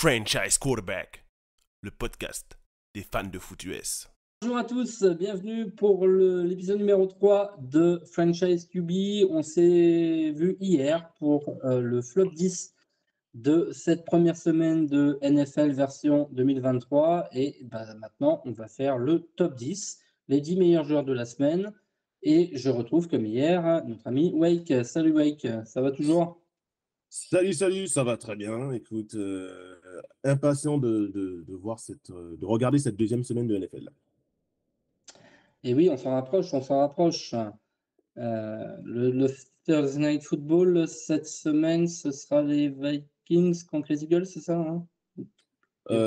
Franchise Quarterback, le podcast des fans de foot US. Bonjour à tous, bienvenue pour l'épisode numéro 3 de Franchise QB. On s'est vu hier pour le flop 10 de cette première semaine de NFL version 2023. Et maintenant, on va faire le top 10, les 10 meilleurs joueurs de la semaine. Et je retrouve comme hier notre ami Wake. Salut Wake, ça va toujours? Salut, ça va très bien. Écoute, impatient de voir de regarder cette deuxième semaine de NFL. Et oui, on s'en rapproche, on s'en rapproche. Le Thursday Night Football cette semaine, ce sera les Vikings contre les Eagles, c'est ça, hein? Il y a pas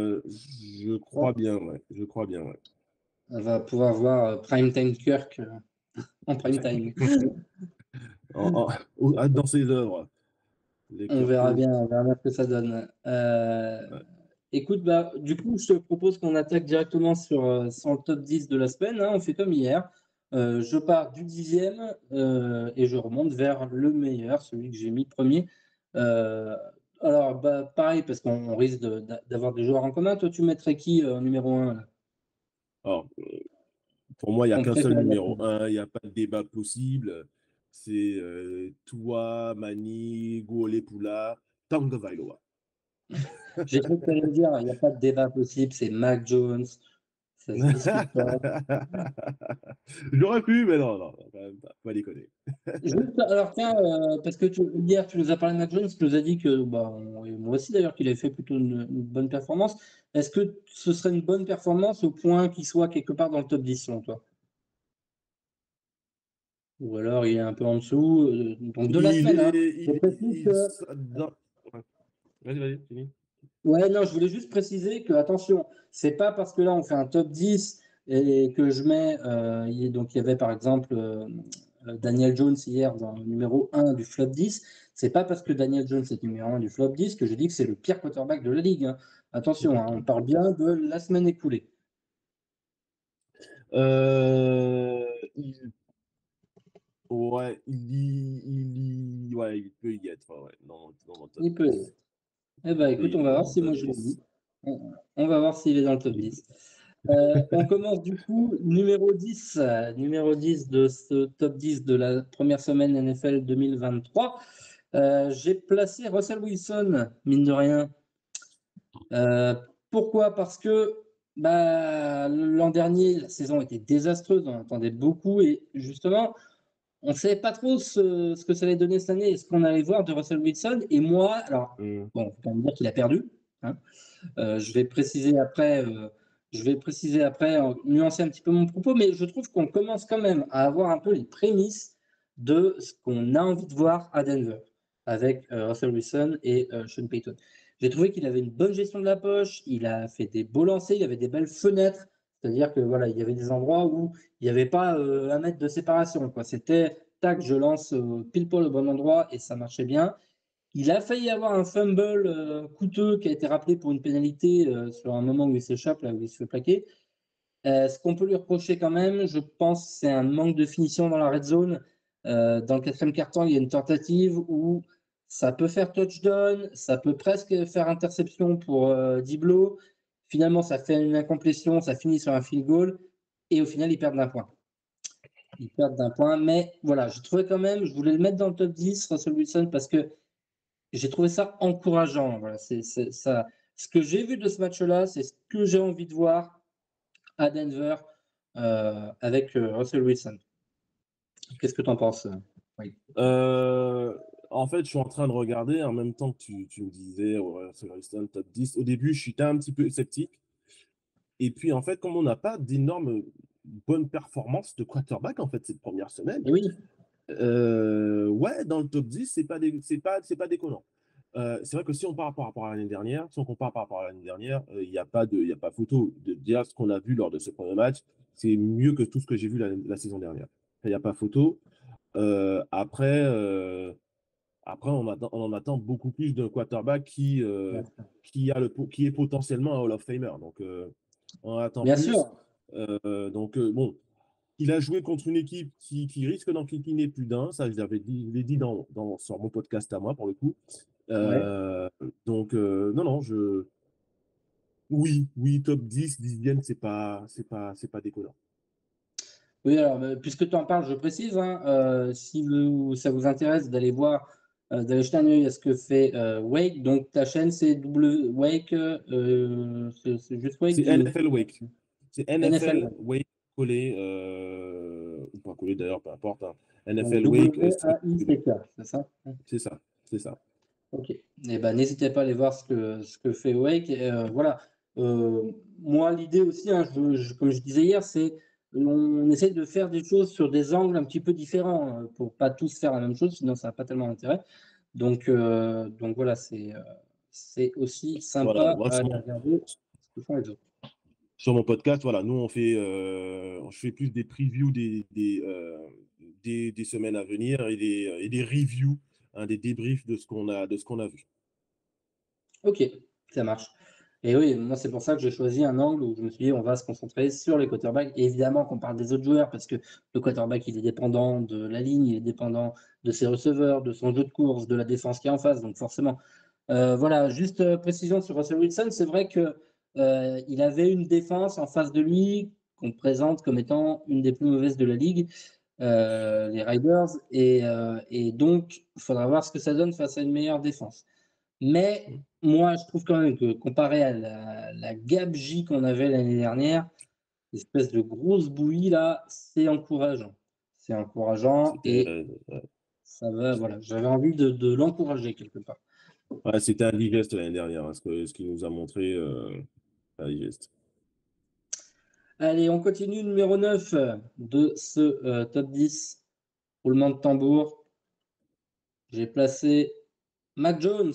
de bêtises. Je crois bien, ouais. Je crois bien, ouais. On va pouvoir voir Prime Time Kirk en prime time. Dans ses œuvres. On verra bien ce que ça donne. Ouais. Écoute, du coup, je te propose qu'on attaque directement sur le top 10 de la semaine, hein. On fait comme hier. Je pars du 10e et je remonte vers le meilleur, celui que j'ai mis premier. Alors, pareil, parce qu'on risque d'avoir des joueurs en commun. Toi, tu mettrais qui en numéro 1 là? Alors, pour moi, il n'y a Ton qu'un seul préféré de la numéro semaine. 1. Il n'y a pas de débat possible. C'est Tua, Mani, Guolepula, Tagovailoa. J'ai cru que tu allais me dire, il n'y a pas de débat possible, c'est Mac Jones. Ça se discute pas. J'aurais pu, mais non, quand même pas déconner. Juste, alors tiens, parce que hier tu nous as parlé de Mac Jones, tu nous as dit que, et moi aussi d'ailleurs, qu'il avait fait plutôt une bonne performance. Est-ce que ce serait une bonne performance au point qu'il soit quelque part dans le top 10 selon toi? Ou alors il est un peu en dessous, donc de la Il semaine, hein. est. Je précise que, Ouais. Vas-y, fini. ouais, non, je voulais juste préciser que, attention, c'est pas parce que là on fait un top 10 et que je mets, donc il y avait par exemple Daniel Jones hier dans le numéro 1 du flop 10. C'est pas parce que Daniel Jones est numéro 1 du flop 10 que je dis que c'est le pire quarterback de la ligue, hein. Attention, hein, on parle bien de la semaine écoulée. Euh, il... Ouais, il peut y être, ouais, dans mon top Il peut. 10. Eh ben, Il peut écoute, y on être va dans voir mon si moi top je l'ai dit. 10. On va voir s'il est dans le top 10. On commence du coup numéro 10, numéro 10 de ce top 10 de la première semaine NFL 2023. J'ai placé Russell Wilson, mine de rien. Pourquoi? Parce que l'an dernier, la saison était désastreuse, on attendait beaucoup et justement, on ne savait pas trop ce que ça allait donner cette année et ce qu'on allait voir de Russell Wilson. Et moi, alors, Mm. bon, faut quand même dire qu'il a perdu, hein. Je vais préciser après, nuancer un petit peu mon propos, mais je trouve qu'on commence quand même à avoir un peu les prémices de ce qu'on a envie de voir à Denver avec Russell Wilson et Sean Payton. J'ai trouvé qu'il avait une bonne gestion de la poche, il a fait des beaux lancers, il y avait des belles fenêtres, c'est-à-dire que voilà, il y avait des endroits où il n'y avait pas un mètre de séparation, quoi. C'était tac, je lance pile poil au bon endroit et ça marchait bien. Il a failli avoir un fumble coûteux qui a été rappelé pour une pénalité sur un moment où il s'échappe, là où il se fait plaquer. Ce qu'on peut lui reprocher quand même, je pense, c'est un manque de finition dans la red zone. Dans le quatrième quart-temps, il y a une tentative où ça peut faire touchdown, ça peut presque faire interception pour Diblo. Finalement, ça fait une incomplétion, ça finit sur un field goal et au final, ils perdent d'un point. Ils perdent d'un point, mais voilà, je trouvais quand même, je voulais le mettre dans le top 10, Russell Wilson, parce que j'ai trouvé ça encourageant. Voilà, c'est ça. Ce que j'ai vu de ce match-là, c'est ce que j'ai envie de voir à Denver avec Russell Wilson. Qu'est-ce que tu en penses? Oui. Euh, En fait, je suis en train de regarder en même temps que tu me disais, ouais, c'est Houston top 10. Au début, je suis un petit peu sceptique. Et puis, en fait, comme on n'a pas d'énormes bonnes performances de quarterback, en fait, cette première semaine, Et oui, ouais, dans le top 10, c'est pas déconnant. C'est vrai que si on part par rapport à l'année dernière, si on compare par rapport à l'année dernière, il y a pas photo. Déjà, ce qu'on a vu lors de ce premier match, c'est mieux que tout ce que j'ai vu la saison dernière. Il n'y a pas photo. Après, on en attend beaucoup plus d'un quarterback qui est potentiellement un Hall of Famer. Donc, on en attend bien plus. sûr. Bon, il a joué contre une équipe qui risque d'en cliquiner plus d'un. Ça, je l'ai dit sur mon podcast à moi, pour le coup. Ouais. Donc, non, non, oui, top 10, 10e, c'est pas déconnant. Oui, alors, puisque tu en parles, je précise, hein, si ça vous intéresse d'aller voir, d'aller jeter un œil à ce que fait Wake, donc ta chaîne c'est Wake, c'est juste Wake, C'est dis-nous. NFL Wake. C'est NFL, NFL ouais. Wake collé, ou pas collé d'ailleurs, peu importe, hein. Donc NFL Wake Street. WAICK, c'est ça? C'est ça, c'est ça. Ok. Eh ben, n'hésitez pas à aller voir ce que fait Wake. Et, voilà. Moi, l'idée aussi, hein, comme je disais hier, c'est on essaye de faire des choses sur des angles un petit peu différents pour pas tous faire la même chose, sinon ça n'a pas tellement d'intérêt. Donc voilà, c'est aussi Voilà, sympa moi, à aller regarder ce que font les autres. sur mon podcast, voilà, nous, je fais plus des previews des semaines à venir et des reviews, hein, des débriefs de ce qu'on a vu. Ok, ça marche. Et oui, moi, c'est pour ça que j'ai choisi un angle où je me suis dit, on va se concentrer sur les quarterbacks. Et évidemment qu'on parle des autres joueurs, parce que le quarterback, il est dépendant de la ligne, il est dépendant de ses receveurs, de son jeu de course, de la défense qui est en face. Donc forcément, voilà, juste précision sur Russell Wilson, c'est vrai que il avait une défense en face de lui qu'on présente comme étant une des plus mauvaises de la ligue, les Riders. Et donc, il faudra voir ce que ça donne face à une meilleure défense. Mais moi, je trouve quand même que comparé à la gabegie qu'on avait l'année dernière, l'espèce de grosse bouillie là, c'est encourageant. C'est encourageant C'était et ça va, voilà. J'avais envie de l'encourager quelque part. ouais, c'était indigeste l'année dernière, hein, ce qu'il nous a montré, indigeste. Allez, on continue. Numéro 9 de ce top 10. Roulement de tambour. J'ai placé Mac Jones.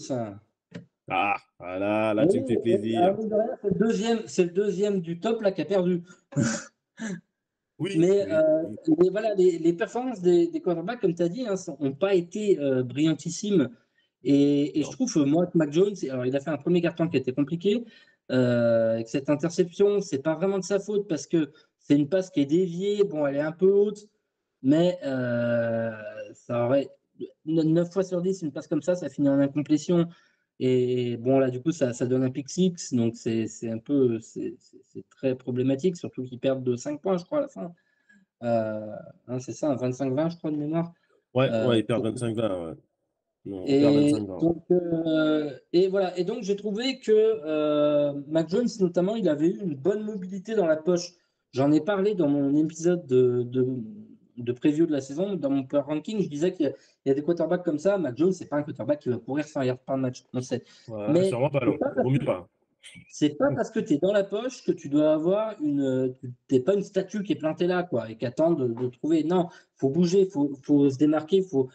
Ah, voilà, là, tu me fais Oui, plaisir. alors, mine de rien, c'est le deuxième du top là qui a perdu. Oui, Mais, oui, oui. voilà, les performances des quarterbacks, comme tu as dit, hein, n'ont pas été brillantissimes. Et je Non. trouve, moi, que Mac Jones, alors, il a fait un premier carton qui a été compliqué. Avec cette interception, c'est pas vraiment de sa faute parce que c'est une passe qui est déviée. Bon, elle est un peu haute, mais ça aurait 9 fois sur 10, une passe comme ça finit en incomplétion. Et bon, là, du coup, ça donne un pick six. Donc, c'est un peu, c'est très problématique, surtout qu'ils perdent de 5 points, je crois, à la fin. Hein, c'est ça, un 25-20, je crois, de mémoire. Ouais, ouais, il perd Pour- 25-20, ouais. Non, on perd Et 25-20. donc, et voilà. Et donc, j'ai trouvé que Mac Jones, notamment, il avait eu une bonne mobilité dans la poche. J'en ai parlé dans mon épisode de preview de la saison, dans mon power ranking. Je disais qu'il y a des quarterbacks comme ça. Mac Jones, c'est pas un quarterback qui va courir 100 yards par match, on sait. Ouais, Mais sûrement pas, c'est non. pas parce Vaut que mieux pas. c'est pas parce que tu es dans la poche que tu dois avoir t'es pas une statue qui est plantée là, quoi, et qui attend de trouver. Non, faut bouger, faut se démarquer, faut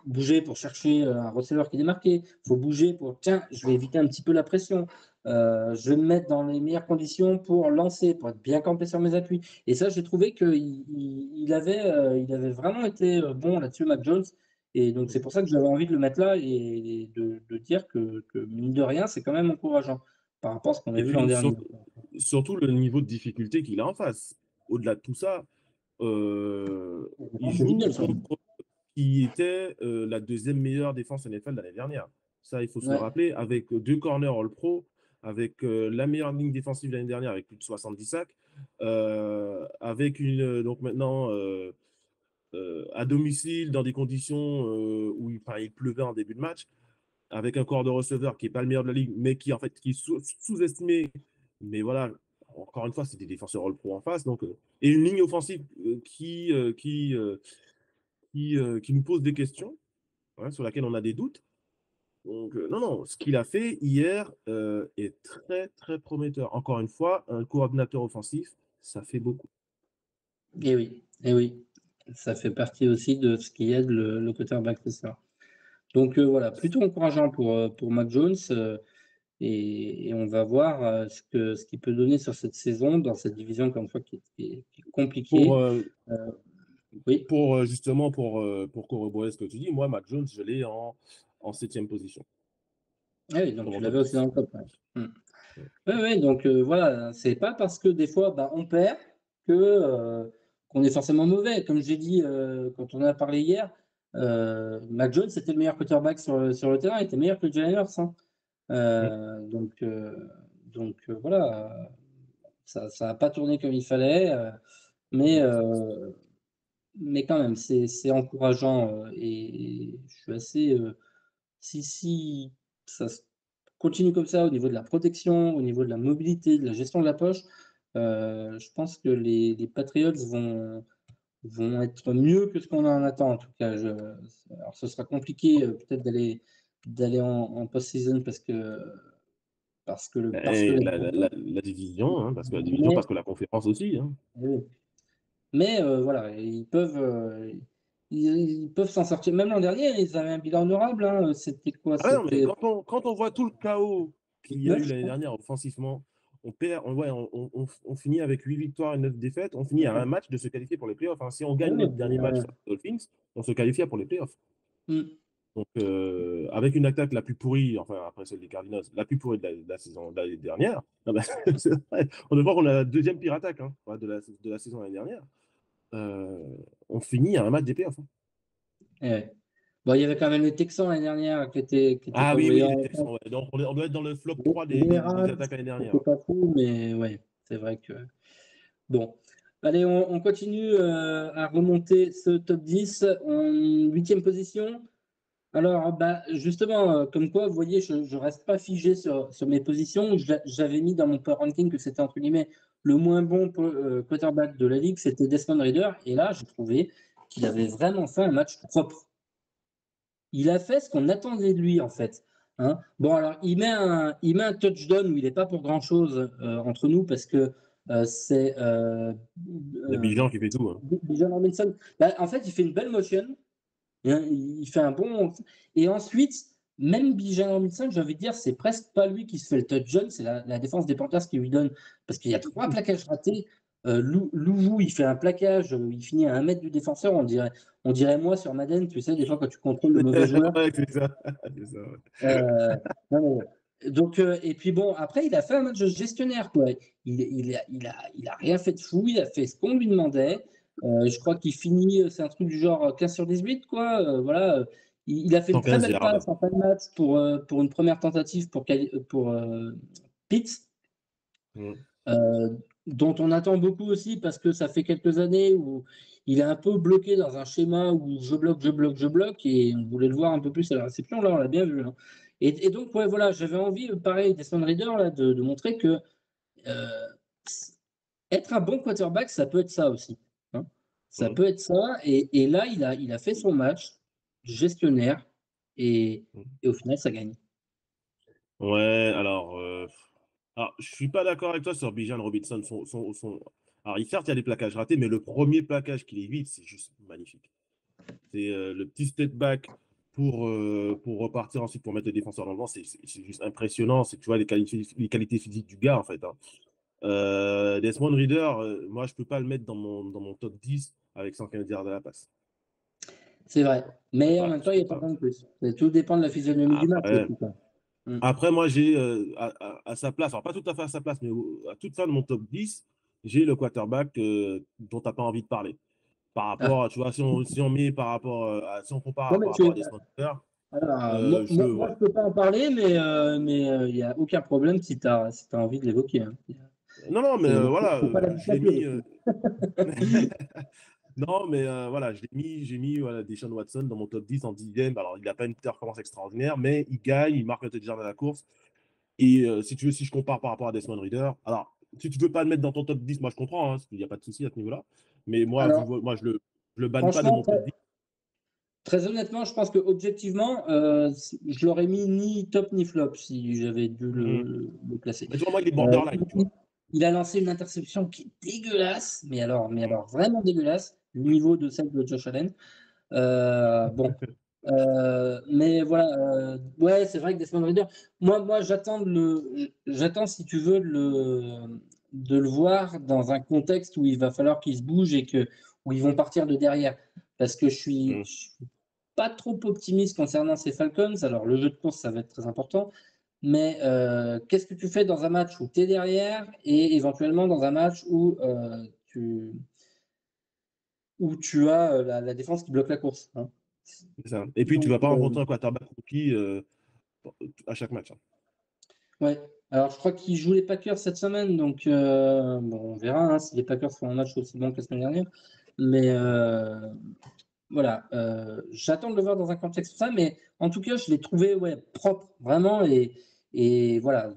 bouger pour chercher un receveur qui est démarqué, faut bouger pour, tiens, je vais éviter un petit peu la pression. Je vais me mettre dans les meilleures conditions pour lancer, pour être bien campé sur mes appuis. Et ça, j'ai trouvé il avait vraiment été bon là-dessus, Mac Jones. Et donc, c'est pour ça que j'avais envie de le mettre là et de dire que, mine de rien, c'est quand même encourageant par rapport à ce qu'on a Et vu l'an puis, dernier. surtout le niveau de difficulté qu'il a en face. Au-delà de tout ça, il C'est joue Eagles, hein. contre qui était la deuxième meilleure défense NFL de l'année dernière. Ça, il faut se le Ouais. rappeler, avec deux corners All-Pro, avec la meilleure ligne défensive de l'année dernière, avec plus de 70 sacs, avec donc maintenant à domicile, dans des conditions où il pleuvait en début de match, avec un corps de receveur qui n'est pas le meilleur de la ligue, mais qui, en fait, qui est sous-estimé. Mais voilà, encore une fois, c'est des défenseurs All-Pro en face. Donc, et une ligne offensive qui nous pose des questions, hein, sur laquelle on a des doutes. Donc, non, non, ce qu'il a fait hier est très, très prometteur. Encore une fois, un coordinateur offensif, ça fait beaucoup. Et oui, ça fait partie aussi de ce qui aide le quarterback, c'est ça. Donc voilà, plutôt encourageant pour Mac Jones et on va voir ce qu'il peut donner sur cette saison dans cette division, encore une fois, qui est Pour, compliquée. Oui, justement, pour corroborer ce que tu dis, moi, Matt Jones, je l'ai en 7e position, ah oui, donc dans tu mon l'avais top aussi dans 10. le top. Ouais. Oui, oui, donc voilà, c'est pas parce que des fois bah, on perd que qu'on est forcément mauvais. Comme j'ai dit quand on a parlé hier, Mac Jones était le meilleur quarterback sur le terrain, il était meilleur que Jalen Hurts, hein. Voilà, ça n'a pas tourné comme il fallait, mais, mais quand même, c'est encourageant, et je suis assez. Si ça continue comme ça au niveau de la protection, au niveau de la mobilité, de la gestion de la poche, je pense que les Patriots vont être mieux que ce qu'on en attend en tout cas. Alors ce sera compliqué, peut-être d'aller en post-season parce que Et la division, hein, parce que la division, mais parce que la conférence aussi. Hein. oui. Mais voilà, ils peuvent s'en sortir. Même l'an dernier, ils avaient un bilan honorable, hein. C'était quoi? Ah ouais, non, mais C'était quand on voit tout le chaos qu'il y a 9, eu je l'année crois. dernière offensivement, on perd, on finit avec 8 victoires et 9 défaites, on finit à un match de se qualifier pour les playoffs. Hein. Si on gagne Ouais, les derniers matchs face aux Dolphins, on se qualifie pour les playoffs. mm. Donc, avec une attaque la plus pourrie, enfin, après celle des Cardinals, la plus pourrie de la saison de l'année dernière, non, bah, c'est vrai. On devrait qu'on a la deuxième pire attaque hein, de la saison l'année dernière. On finit à un match des playoffs. Hein. Ouais. Bon, il y avait quand même les Texans l'année dernière qui étaient Ah pas oui, oui, mauvais. les Texans. Ouais. Donc, on doit être dans le flop 3 Les des Rams, attaques l'année c'était dernière. pas fou, mais ouais, c'est vrai que. Bon. Allez, on continue à remonter ce top 10 en 8e position. Alors, bah, justement, comme quoi, vous voyez, je ne reste pas figé sur mes positions. J'avais mis dans mon power ranking que c'était, entre guillemets, le moins bon quarterback de la ligue, c'était Desmond Ridder. Et là, j'ai trouvé qu'il avait vraiment fait un match propre. Il a fait ce qu'on attendait de lui, en fait. Hein. Bon, alors, il met un touchdown où il n'est pas pour grand-chose entre nous parce que c'est Il y a Bijan qui fait tout. Hein. Bijan Robinson. Bah, en fait, il fait une belle motion. Il fait un bon. Et ensuite, même Bijan Robinson, j'ai envie de dire, c'est presque pas lui qui se fait le touchdown, c'est la défense des Panthers qui lui donne. Parce qu'il y a 3 plaquages ratés. Louvou, il fait un plaquage, il finit à 1 mètre du défenseur. On dirait moi sur Madden, tu sais, des fois quand tu contrôles le mauvais joueur. Ouais, c'est ça. C'est ça ouais. Non, mais, donc, et puis bon, après, il a fait un match gestionnaire, quoi. Il a rien fait de fou, il a fait ce qu'on lui demandait. Je crois qu'il finit, c'est un truc du genre 15 sur 18, quoi. Voilà. Il a fait une très 115 belle yards. passe en fin de match pour une première tentative pour Pitts, Mm. dont on attend beaucoup aussi parce que ça fait quelques années où il est un peu bloqué dans un schéma où je bloque, je bloque, je bloque, et on voulait le voir un peu plus à la réception. Là, on l'a bien vu. Hein. Et donc, ouais, voilà, j'avais envie, pareil, Desmond Ridder, là, de montrer que euh, être un bon quarterback, ça peut être ça aussi. Hein. Ça Mm. peut être ça. Et là, il a fait son match gestionnaire et, Mm. et au final, ça gagne. Ouais, alors, je suis pas d'accord avec toi sur Bijan Robinson. Alors, certes, il y a des plaquages ratés, mais le premier plaquage qu'il évite, c'est juste magnifique. C'est le petit step back pour repartir ensuite, pour mettre le défenseur dans le vent. C'est juste impressionnant. Tu vois les qualités physiques du gars, en fait. Hein. Desmond Ridder, moi, je peux pas le mettre dans mon top 10 avec 115 yards à la passe. C'est vrai. Je peux Mais en pas. même temps, Je il n'y peux a pas pas. besoin de plus. Tout dépend de la physionomie du match Après, aussi, quoi. Mm. Après, moi, j'ai à sa place, alors pas tout à fait à sa place, mais à toute fin de mon top 10, j'ai le quarterback dont tu n'as pas envie de parler. Par Ah. rapport, tu vois, si on met par rapport si on compare Non, mais par rapport à Desmond Ridder, alors, moi, je ouais. ne peux pas en parler, mais il n'y a aucun problème si tu as envie de l'évoquer. Hein. Non, non, mais Il voilà, faut pas la je l'ai dictature mis. aussi. Non, mais voilà, j'ai mis voilà, Deshaun Watson dans mon top 10 en 10e. Alors, il n'a pas une performance extraordinaire, mais il gagne, il marque le touchdown à la course. Et si tu veux, si je compare par rapport à Desmond Ridder, alors, si tu veux pas le mettre dans ton top 10, moi je comprends, hein, parce qu'il n'y a pas de souci à ce niveau-là. Mais moi, Alors, moi je le banne pas de franchement, mon top très, 10. très honnêtement, je pense que objectivement, je l'aurais mis ni top ni flop si j'avais dû Mhm. le classer. Mais tu vois, moi, il est Euh, borderline, tu il, vois. il a lancé une interception qui est dégueulasse, mais alors vraiment dégueulasse, du niveau de celle de Josh Allen. Bon, mais voilà, ouais, c'est vrai que Desmond Ridder, moi j'attends, si tu veux, de le voir dans un contexte où il va falloir qu'il se bouge où ils vont partir de derrière. Parce que Mhm. je suis pas trop optimiste concernant ces Falcons. Alors, le jeu de course, ça va être très important. Mais qu'est-ce que tu fais dans un match où tu es derrière et éventuellement dans un match où tu as la défense qui bloque la course, hein. C'est ça. Et puis, tu Donc, vas pas rencontrer un quarterback rookie à chaque match. ouais. Alors, je crois qu'ils jouent les Packers cette semaine, donc bon, on verra si les Packers font un match aussi bon que la semaine dernière. Mais voilà, j'attends de le voir dans un contexte comme ça, mais en tout cas, je l'ai trouvé propre, vraiment, et voilà,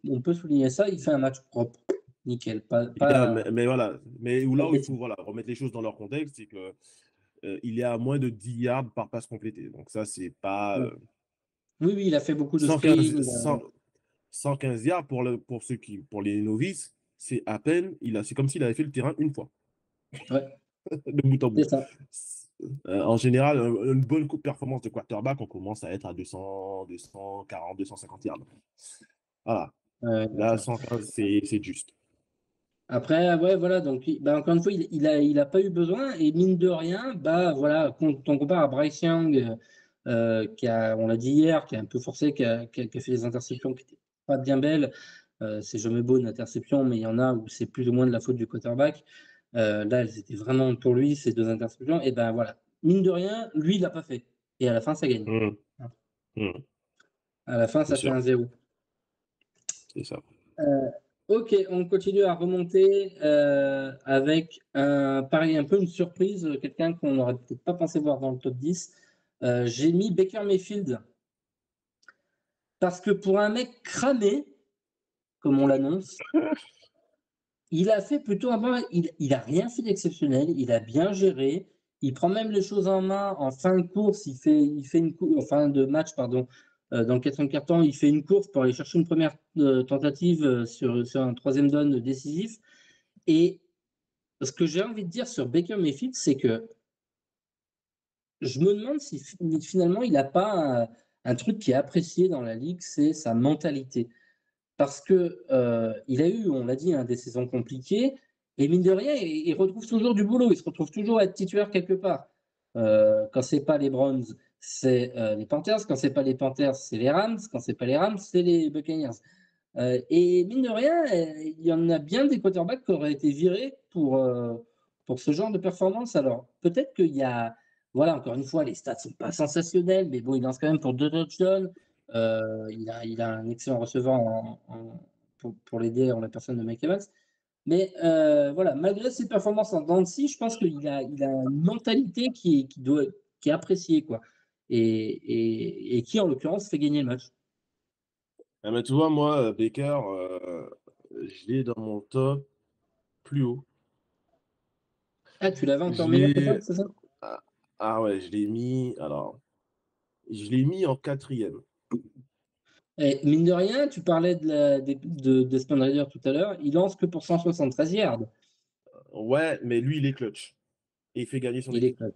on peut souligner ça, il fait un match propre, nickel, Mais voilà, mais pas là de où il bêtises. faut remettre les choses dans leur contexte, c'est que il est à moins de 10 yards par passe complétée. Donc ça, c'est pas Ouais. Oui, oui, il a fait beaucoup de 115, screens. 115 yards pour les novices, c'est à peine, c'est comme s'il avait fait le terrain une fois, Ouais, de bout en bout. c'est ça. En général, une bonne performance de quarterback, on commence à être à 200, 240, 250 yards. Voilà. Là, D'accord. 115, c'est juste. Après, ouais, voilà, donc encore une fois, il a pas eu besoin, et mine de rien, voilà, quand on compare à Bryce Young, on l'a dit hier, qui a un peu forcé, qui a fait des interceptions qui n'étaient pas bien belles. C'est jamais beau une interception, mais il y en a où c'est plus ou moins de la faute du quarterback. Là, elles étaient vraiment pour lui, ces deux interceptions. Et ben voilà, mine de rien, lui, il l'a pas fait. Et à la fin, ça gagne. Mmh, mmh, À la fin, c'est ça fait sûr, 1-0. c'est ça. Ok, on continue à remonter avec pareil, un peu une surprise, quelqu'un qu'on n'aurait peut-être pas pensé voir dans le top 10. J'ai mis Baker Mayfield parce que pour un mec cramé, comme on l'annonce, il a fait plutôt il a rien fait d'exceptionnel, il a bien géré, il prend même les choses en main en fin de course, en fin de match, pardon, dans le quatrième quart-temps, il fait une course pour aller chercher une première tentative sur un troisième down décisif. Et ce que j'ai envie de dire sur Baker Mayfield, c'est que je me demande si finalement il n'a pas un truc qui est apprécié dans la ligue, c'est sa mentalité. Parce que il a eu, on l'a dit, des saisons compliquées, et mine de rien, il retrouve toujours du boulot, il se retrouve toujours à être titulaire quelque part. Quand c'est pas les Browns, c'est les Panthers, quand c'est pas les Panthers, c'est les Rams, quand c'est pas les Rams, c'est les Buccaneers. Et mine de rien, il y en a bien des quarterbacks qui auraient été virés pour ce genre de performance. Alors, peut-être qu'il y a, voilà, encore une fois, les stats sont pas sensationnels, mais bon, il lance quand même pour 2 touchdowns. Il a un excellent receveur pour l'aider en la personne de Mike Evans. Mais voilà, malgré ses performances en dents de scie, je pense qu'il a une mentalité qui est appréciée, quoi. Et qui, en l'occurrence, fait gagner le match. Ah, mais tu vois, moi, Baker, je l'ai dans mon top plus haut. Ah, tu l'avais encore Je meilleur que ça, l'ai. c'est ça? Ah, ah ouais, je l'ai mis. Alors, je l'ai mis en quatrième. Et mine de rien, tu parlais de Spawn Raider tout à l'heure, il lance que pour 173 yards. Ouais, mais lui, il est clutch. Et il fait gagner son Il est équipe. clutch.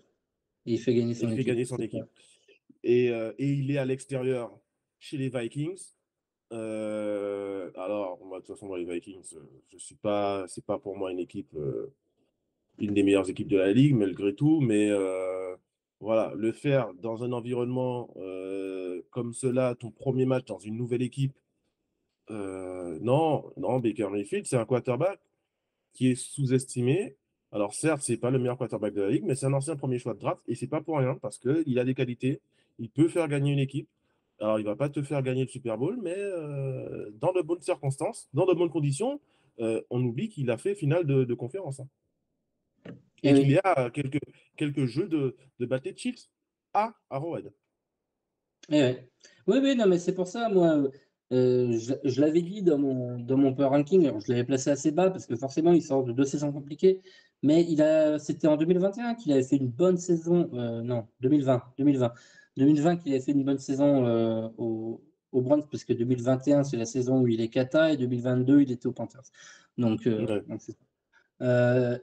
Et il fait gagner Et son il fait équipe. gagner son C'est ça. équipe. Et il est à l'extérieur chez les Vikings. Alors, moi, de toute façon, moi, les Vikings, je suis pas, c'est pas pour moi une équipe, une des meilleures équipes de la ligue, malgré tout. Mais voilà, le faire dans un environnement comme cela, ton premier match dans une nouvelle équipe, non, non, Baker Mayfield, c'est un quarterback qui est sous-estimé. Alors certes, c'est pas le meilleur quarterback de la ligue, mais c'est un ancien premier choix de draft et c'est pas pour rien parce qu'il a des qualités. Il peut faire gagner une équipe. Alors il va pas te faire gagner le Super Bowl, mais dans de bonnes circonstances, dans de bonnes conditions, on oublie qu'il a fait finale de conférence, hein. Et Eh qu'il oui, est à quelques jeux de battre les Chiefs à Arrowhead. eh oui. Oui, oui, non, mais c'est pour ça, moi, je l'avais dit dans mon power ranking. Alors, je l'avais placé assez bas parce que forcément, il sort de 2 saisons compliquées. Mais c'était en 2021 qu'il avait fait une bonne saison. Non, 2020, 2020. 2020 qu'il avait fait une bonne saison au Browns, parce que 2021, c'est la saison où il est cata, et 2022, il était aux Panthers. Ouais. Donc c'est ça.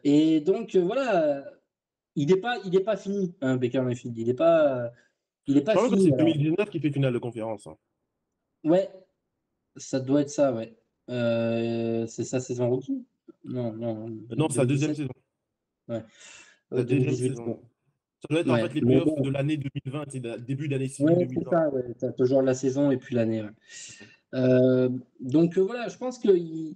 Et donc, voilà, il est pas fini, hein, Baker Mayfield. Il est pas Je crois que c'est fini. Alors, 2019 qui fait finale de conférence, hein. ouais, ça doit être ça, ouais. C'est sa saison rookie? Non, non, Non, c'est la deuxième 2017? saison. Ouais. La deuxième 2018, saison. bon. Ça doit être en Ouais, fait les mais playoffs de bon, l'année 2020, c'est début d'année civile ouais, c'est 2020. ça, ouais. Tu as toujours la saison et puis l'année, ouais. Donc, voilà, je pense qu'il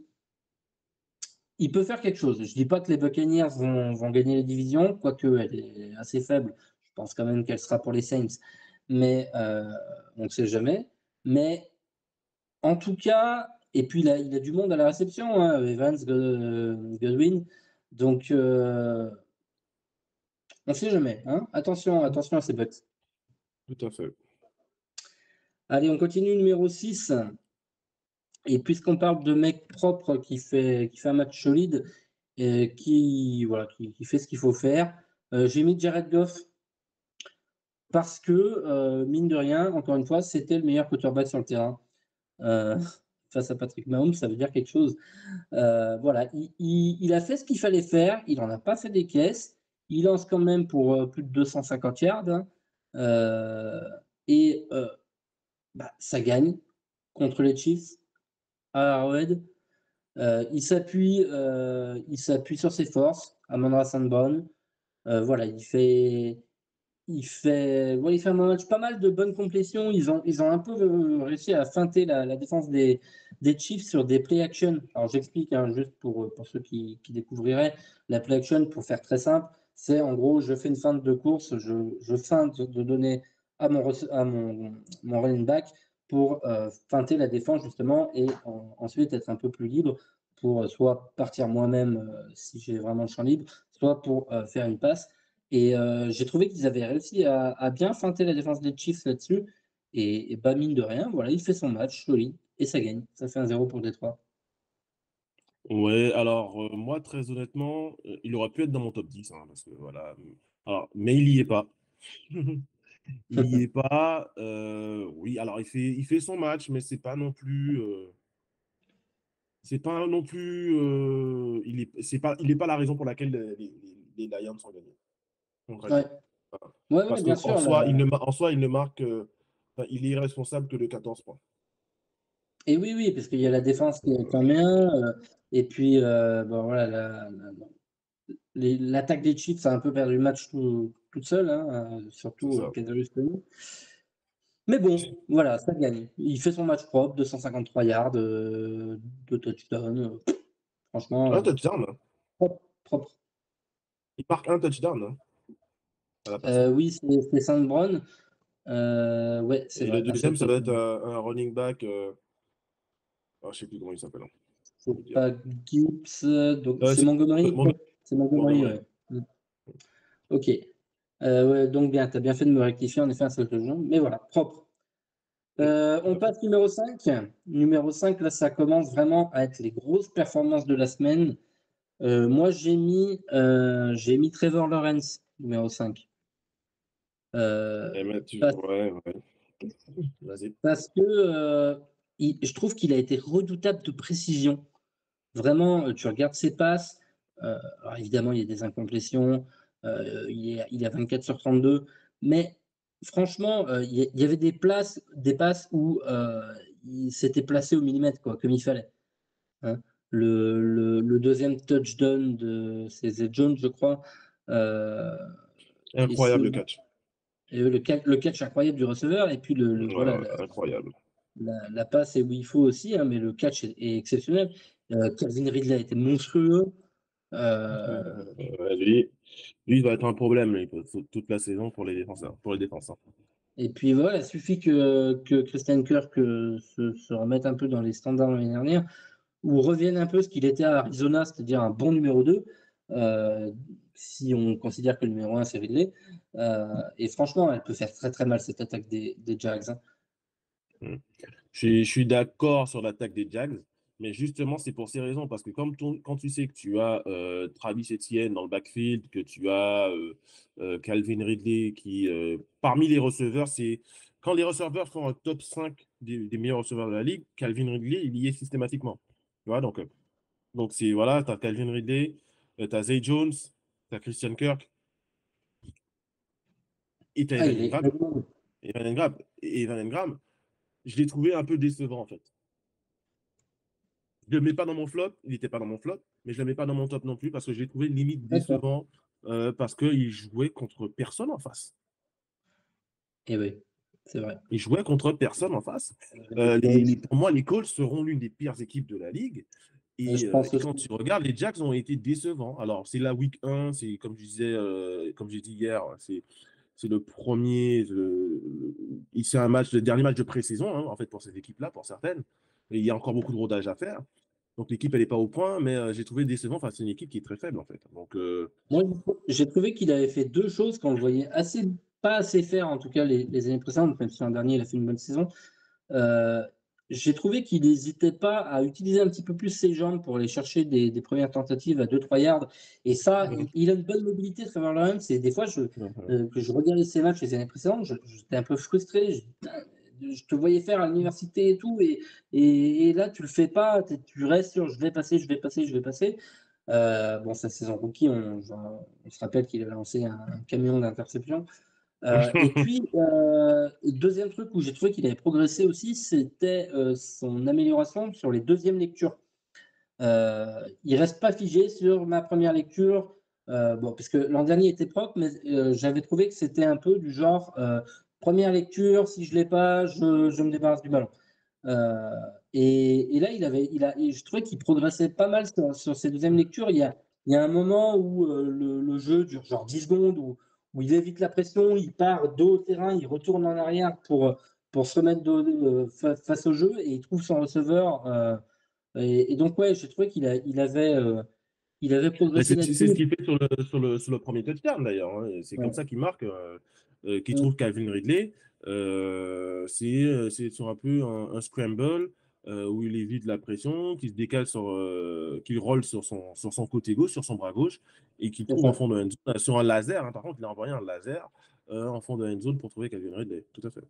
peut faire quelque chose. Je dis pas que les Buccaneers vont gagner les divisions, quoique elle est assez faible. Je pense quand même qu'elle sera pour les Saints, mais on ne sait jamais. Mais en tout cas, et puis il a du monde à la réception, hein, Evans, Godwin. Donc, on ne sait jamais. Hein. Attention à ces Bucks. Tout à fait. Allez, on continue, numéro 6. Et puisqu'on parle de mec propre qui fait un match solide et qui fait ce qu'il faut faire, j'ai mis Jared Goff parce que, mine de rien, encore une fois, c'était le meilleur quarterback sur le terrain. Face à Patrick Mahomes, ça veut dire quelque chose. Voilà, il a fait ce qu'il fallait faire, il n'en a pas fait des caisses. Il lance quand même pour plus de 250 yards. Hein. Et ça gagne contre les Chiefs à Arrowhead. Il s'appuie sur ses forces, Amon-Ra St. Brown. Voilà, il fait un match pas mal de bonnes complétions. Ils ont un peu réussi à feinter la défense des Chiefs sur des play action. Alors j'explique, hein, juste pour ceux qui découvriraient. La play action, pour faire très simple, c'est en gros, je fais une feinte de course, je feinte de donner à mon running back pour feinter la défense justement et ensuite être un peu plus libre pour soit partir moi-même si j'ai vraiment le champ libre, soit pour faire une passe. Et j'ai trouvé qu'ils avaient réussi à bien feinter la défense des Chiefs là-dessus. Et mine de rien, voilà, il fait son match solide et ça gagne. Ça fait 1-0 pour Détroit. Ouais, alors moi, très honnêtement, il aurait pu être dans mon top 10, hein, parce que voilà. Alors, mais il n'y est pas. Il n'y est pas. Oui, alors il fait son match, mais c'est pas non plus. C'est pas non plus. Il est pas la raison pour laquelle les Lions ont gagné, Ouais, concrètement. Voilà. ouais, Parce bien qu'en sûr. soi, en soi, il ne marque. Enfin, il est irresponsable que de 14 points. Et oui, parce qu'il y a la défense qui est quand même. Et puis, bon, voilà, l'attaque des Chiefs a un peu perdu le match toute seule, hein, C'est surtout ça. Kadarius Toney. Mais bon, voilà, ça gagne. Il fait son match propre, 253 yards, 2 touchdowns. Franchement, Un touchdown, hein. propre, propre. Il marque un touchdown, hein, à la passée. Oui, c'est Saint Brown. Ouais, c'est Et vrai, le un seul deuxième, ça va être touchdown. un running back. Je ne sais plus comment il s'appelle, hein. Je vais vous C'est dire. pas Gibbs, donc c'est C'est Montgomery. Montgomery. C'est Montgomery, Montgomery. ouais. Ok. Ouais, donc bien, tu as bien fait de me rectifier, en effet, un seul touchdown. Mais voilà, propre. On passe numéro 5. Numéro 5, là, ça commence vraiment à être les grosses performances de la semaine. Moi, j'ai mis Trevor Lawrence, numéro 5. Parce, Ouais, ouais. Vas-y. parce que je trouve qu'il a été redoutable de précision. Vraiment, tu regardes ses passes. Alors évidemment, il y a des incomplétions. Il est à 24 sur 32. Mais franchement, il y avait des passes où il s'était placé au millimètre, quoi, comme il fallait. Hein. Le deuxième touchdown c'est Zay Jones, je crois. euh, et c'est Incroyable catch. le catch incroyable du receveur. Et puis Ouais, voilà, ouais, incroyable. la passe est où il faut aussi, hein, mais le catch est exceptionnel. Calvin Ridley a été monstrueux. Lui, il va être un problème toute la saison pour les défenseurs. Pour les défenseurs. Et puis voilà, il suffit que Christian Kirk se remette un peu dans les standards de l'année dernière, ou revienne un peu ce qu'il était à Arizona, c'est-à-dire un bon numéro 2, si on considère que le numéro 1 c'est Ridley. Et franchement, elle peut faire très très mal cette attaque des Jags. Hein. Mm. Je suis d'accord sur l'attaque des Jags, mais justement, c'est pour ces raisons. Parce que quand tu sais que tu as Travis Etienne dans le backfield, que tu as Calvin Ridley qui, parmi les receveurs, quand les receveurs font un top 5 des meilleurs receveurs de la ligue, Calvin Ridley, il y est systématiquement. Tu vois, donc voilà, tu as Calvin Ridley, tu as Zay Jones, tu as Christian Kirk et tu as Ah, Evan il est. Ingram. Evan Ingram, je l'ai trouvé un peu décevant en fait. Je ne le mets pas dans mon flop, il n'était pas dans mon flop, mais je ne le mets pas dans mon top non plus parce que je l'ai trouvé limite D'accord. décevant parce qu'il jouait contre personne en face. Et oui, c'est vrai. Il jouait contre personne en face. Pour moi, les Colts seront l'une des pires équipes de la ligue. Je Et pense aussi. quand tu regardes, les Jacks ont été décevants. Alors, c'est la week 1, c'est comme je disais, comme j'ai dit hier, c'est le premier, c'est le dernier match de pré-saison, hein, en fait, pour cette équipe-là, pour certaines. Et il y a encore beaucoup de rodage à faire. Donc l'équipe, elle n'est pas au point, mais j'ai trouvé décevant. Enfin, c'est une équipe qui est très faible, en fait. Donc, Moi, j'ai trouvé qu'il avait fait deux choses qu'on le voyait pas assez faire, en tout cas les années précédentes, même si l'an dernier, il a fait une bonne saison. Euh, j'ai trouvé qu'il n'hésitait pas à utiliser un petit peu plus ses jambes pour aller chercher des premières tentatives à 2-3 yards. Et ça, il a une bonne mobilité, Trevor Lawrence. Et des fois, que je regardais ses matchs les années précédentes, j'étais un peu frustré. Je te voyais faire à l'université et tout, et là, tu le fais pas. Tu restes sur je vais passer, je vais passer, je vais passer. Bon, sa saison rookie, on se rappelle qu'il a lancé un camion d'interception. Et puis, deuxième truc où j'ai trouvé qu'il avait progressé aussi, c'était son amélioration sur les deuxièmes lectures. Il reste pas figé sur ma première lecture, bon, parce que l'an dernier était propre, mais j'avais trouvé que c'était un peu du genre première lecture, si je l'ai pas, je me débarrasse du ballon. Et là, je trouvais qu'il progressait pas mal sur ses deuxièmes lectures. Il y a un moment où le jeu dure genre 10 secondes, où il évite la pression, il part dos au terrain, il retourne en arrière pour se remettre face au jeu, et il trouve son receveur. Et donc, ouais, j'ai trouvé il avait mais progressé c'est ce là-dessus. qu'il fait sur le premier touchdown, d'ailleurs, hein. C'est comme Ouais. ça qu'il marque, qu'il trouve Calvin Ridley. C'est sur un peu un scramble où il évite la pression, qu'il se décale qu'il roule sur son côté gauche, sur son bras gauche, et qu'il C'est trouve en ça. fond de end zone, sur un laser, hein. Par contre, il a envoyé un laser en fond de end zone pour trouver Calvin Ridley. Tout à fait.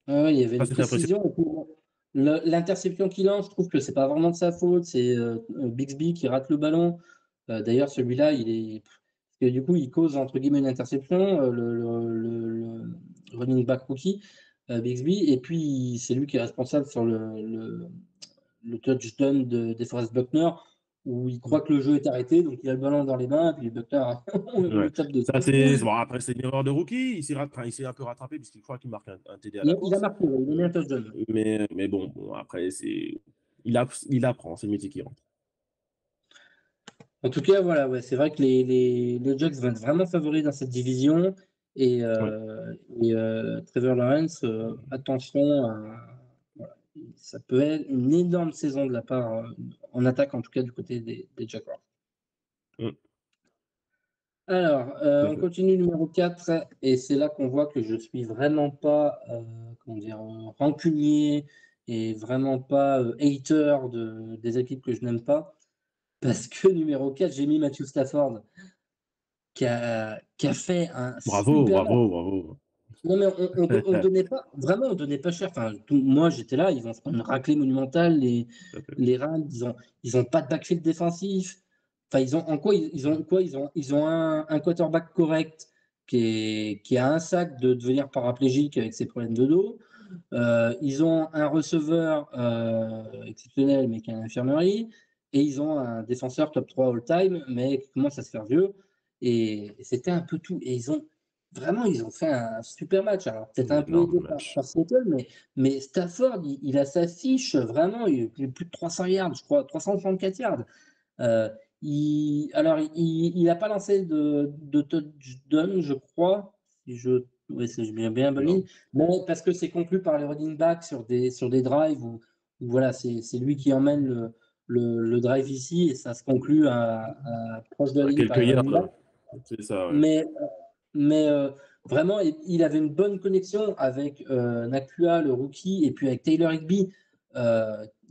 Ouais, il y avait Ça, une c'était impressionnant. précision. Et puis, bon, l'interception qu'il lance, je trouve que c'est pas vraiment de sa faute. C'est Bixby qui rate le ballon. D'ailleurs, celui-là, parce que du coup, il cause entre guillemets une interception, le running back rookie, Bixby. Et puis, c'est lui qui est responsable sur le touchdown de DeForest Buckner, où il croit que le jeu est arrêté. Donc, il a le ballon dans les mains. Et puis, Buckner, on Ouais. lui tape dessus. Ça, c'est bon, après, c'est une erreur de rookie. Il s'est un peu rattrapé puisqu'il croit qu'il marque un TD à la Il a course. marqué, il a mis un touchdown. Mais bon, après, il apprend, c'est le métier qui rentre. En tout cas, voilà, ouais, c'est vrai que les Jacks vont être vraiment favoris dans cette division. Et, Oui. Trevor Lawrence, attention, voilà, ça peut être une énorme saison de la part, en attaque en tout cas du côté des Jaguars. Mm, Alors, tout à on fait. continue numéro 4, et c'est là qu'on voit que je suis vraiment pas, comment dire, rancunier, et vraiment pas hater des équipes que je n'aime pas. Parce que numéro 4, j'ai mis Matthew Stafford, qui a fait un Bravo, super match. bravo, bravo. Non, mais on donnait pas, vraiment, on donnait pas cher. Enfin, moi, j'étais là, ils vont se prendre une raclée monumentale. Tout à fait. Les Rams, ils ont pas de backfield défensif. Enfin, ils ont quoi? Ils ont un quarterback correct qui a un sac de devenir paraplégique avec ses problèmes de dos. Ils ont un receveur exceptionnel, mais qui a une infirmerie. Et ils ont un défenseur top 3 all-time, mais qui commence à se faire vieux. Et c'était un peu tout. Et ils ont fait un super match. Alors, peut-être Un un peu énorme aidé match. par Seattle, mais Stafford, il a sa fiche, vraiment, il a plus de 300 yards, je crois, 364 yards. Euh, il n'a pas lancé de touchdown, je crois, si je, ouais, si j'ai bien bonne ligne, Non. mais parce que c'est conclu par les running backs sur des drives où voilà, c'est lui qui emmène le drive ici, et ça se conclut proche de la À ligne par quelques les running yards, backs. c'est ça, ouais. Mais, vraiment, il avait une bonne connexion avec Nakua, le rookie, et puis avec Taylor Higbee.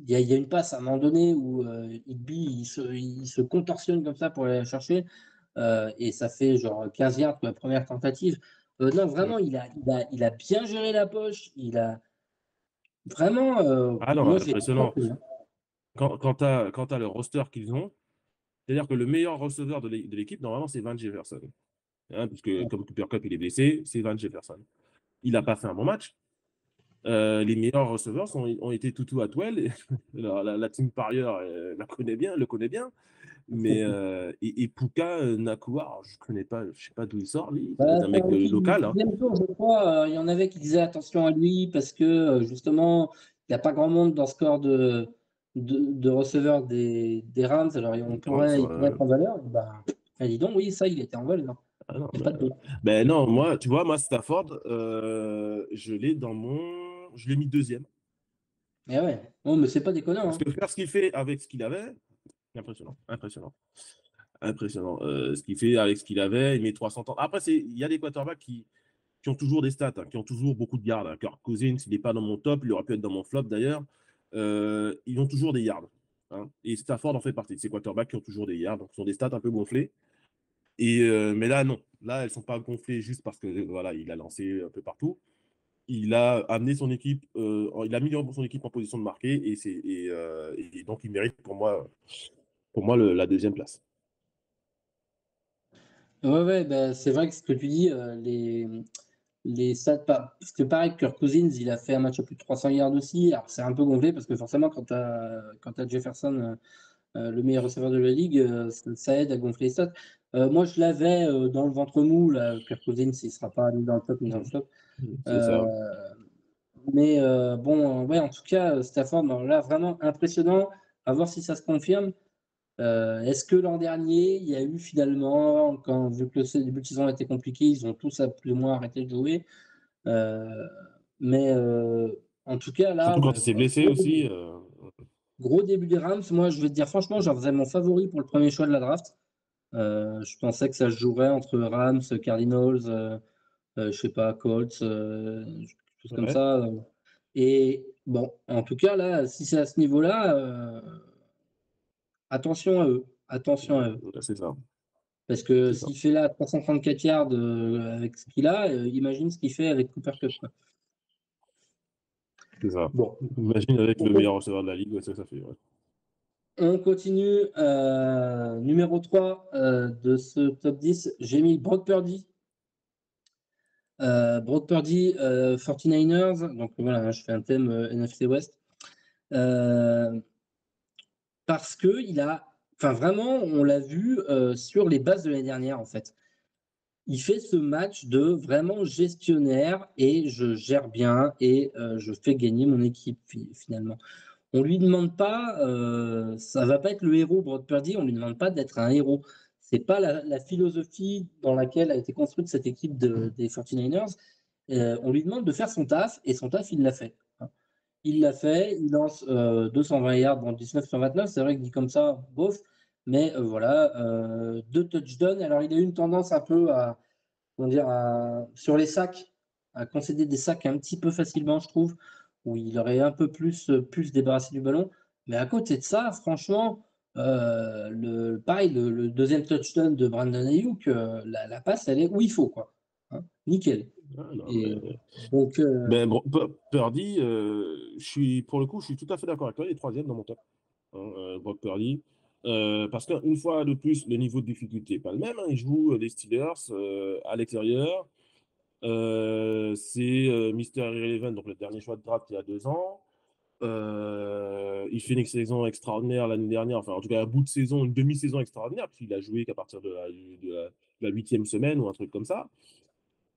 Il y a une passe à un moment donné où Higbee il se contorsionne comme ça pour aller la chercher, et ça fait genre 15 yards pour la première tentative. Non, Mm. vraiment, il a bien géré la poche. Il a vraiment, Ah non, moi, j'ai impressionnant. compris, hein. Quand t'as le roster qu'ils ont, c'est-à-dire que le meilleur receveur de l'équipe, normalement, c'est Van Jefferson. Hein, parce que comme Cooper Kupp, il est blessé, c'est Van Jefferson. Il n'a pas fait un bon match. Les meilleurs receveurs ont été Tutu Atwell. Alors, la team parieur le connaît bien. Mais et Puka Nacua, alors, je connais pas, je sais pas d'où il sort, lui. Ça doit être un C'est un mec rookie local, hein. deuxième tour, je crois. Il y en avait qui disaient attention à lui parce que justement, il n'y a pas grand monde dans ce corps de receveurs des Rams. Alors, Trans, il pourrait être en valeur. Ben, dis donc, oui, ça, il était en valeur. Ah non, Il n'y a pas de doute. ben non, moi, tu vois, moi, Stafford, je l'ai mis deuxième. Mais ouais, oh, mais c'est pas déconnant. Parce Hein. que faire ce qu'il fait avec ce qu'il avait, impressionnant, impressionnant, impressionnant. Ce qu'il fait avec ce qu'il avait, il met 300 ans. Après, il y a des quarterbacks qui ont toujours des stats, hein, qui ont toujours beaucoup de yards. Hein. Kirk Cousins, il n'est pas dans mon top, il aurait pu être dans mon flop d'ailleurs. Ils ont toujours des yards. Hein. Et Stafford en fait partie de ces quarterbacks qui ont toujours des yards, donc ils ont des stats un peu gonflées. Mais là, non. Là, elles ne sont pas gonflées juste parce que voilà, il a lancé un peu partout. Il a amené son équipe, il a mis son équipe en position de marquer et donc il mérite pour moi la deuxième place. Ouais, ouais, bah, c'est vrai que ce que tu dis, les stats, parce que pareil, Kirk Cousins, il a fait un match à plus de 300 yards aussi. Alors, c'est un peu gonflé parce que forcément, quand tu as Jefferson, le meilleur receveur de la ligue, ça aide à gonfler les stats. Moi, je l'avais dans le ventre mou, là, Kirk Cousins, il ne sera pas ni dans le top ni dans le flop. C'est ça. Mais bon, ouais, en tout cas, Stafford, là, vraiment impressionnant. À voir si ça se confirme. Est-ce que l'an dernier, il y a eu finalement, vu que le début de saison a été compliqué, ils ont tous plus ou moins arrêté de jouer. Euh, mais en tout cas, là, Surtout quand ouais, il s'est blessé aussi. gros début des Rams. Moi, je vais te dire franchement, j'en faisais mon favori pour le premier choix de la draft. Je pensais que ça se jouerait entre Rams, Cardinals, je sais pas, Colts, choses comme Ouais, ça. Et bon, en tout cas, là, si c'est à ce niveau-là, attention à eux. Attention à eux. c'est ça. Parce que C'est ça. s'il fait là 334 yards avec ce qu'il a, imagine ce qu'il fait avec Cooper Cup. Quoi. C'est ça. Bon, Imagine avec on, le co- meilleur receveur de la ligue, ouais, ça fait. Ouais. on continue. Numéro 3 de ce top 10, j'ai mis Brock Purdy. Brock Purdy, 49ers. Donc voilà, je fais un thème NFC West. Parce que il a, enfin vraiment, on l'a vu sur les bases de l'année dernière en fait. Il fait ce match de vraiment gestionnaire et je gère bien et je fais gagner mon équipe finalement. On lui demande pas, ça va pas être le héros Brock Purdy, on lui demande pas d'être un héros. C'est pas la philosophie dans laquelle a été construite cette équipe des 49ers. On lui demande de faire son taf et son taf il l'a fait. Hein. Il l'a fait, il lance 220 yards dans 19 sur 29. C'est vrai que dit comme ça, bof, mais voilà, deux touchdowns. Alors il a eu une tendance un peu à, comment dire, sur les sacs, à concéder des sacs un petit peu facilement, je trouve, où il aurait un peu plus se débarrasser du ballon. Mais à côté de ça, franchement, pareil, le deuxième touchdown de Brandon Ayuk, la passe, elle est où il faut, quoi. Hein, nickel. Ah, non, Et donc, Purdy, pour le coup, je suis tout à fait d'accord avec toi. Il est troisième dans mon top. Hein, Brock Purdy. Parce qu'une fois de plus, le niveau de difficulté n'est pas le même. Hein. Il joue les Steelers à l'extérieur. C'est Mister Irrelevant, donc le dernier choix de draft il y a 2 ans. Il fait une saison extraordinaire l'année dernière, enfin en tout cas un bout de saison, une demi-saison extraordinaire, puisqu'il a joué qu'à partir de la 8e semaine ou un truc comme ça,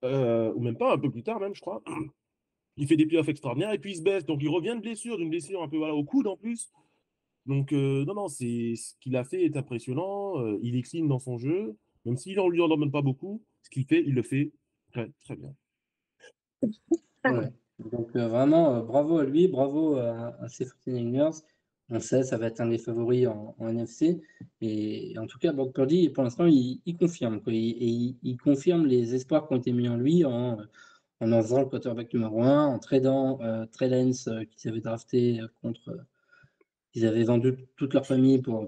ou même pas, un peu plus tard même, je crois. Il fait des playoffs extraordinaires et puis il se baisse, donc il revient de blessure, d'une blessure un peu voilà, au coude en plus. Donc non, non, ce qu'il a fait est impressionnant, il est clean dans son jeu, même s'il ne lui en donne pas beaucoup, ce qu'il fait, il le fait très, très bien. ouais. Donc vraiment, bravo à lui, bravo à ces 49ers. On sait, ça va être un des favoris en NFC. Et en tout cas, Brock Purdy, pour l'instant, il confirme. Quoi. Il confirme les espoirs qui ont été mis en lui en faisant le quarterback numéro 1, en tradant Trey Lance qu'ils avaient drafté contre. Ils avaient vendu toute leur famille pour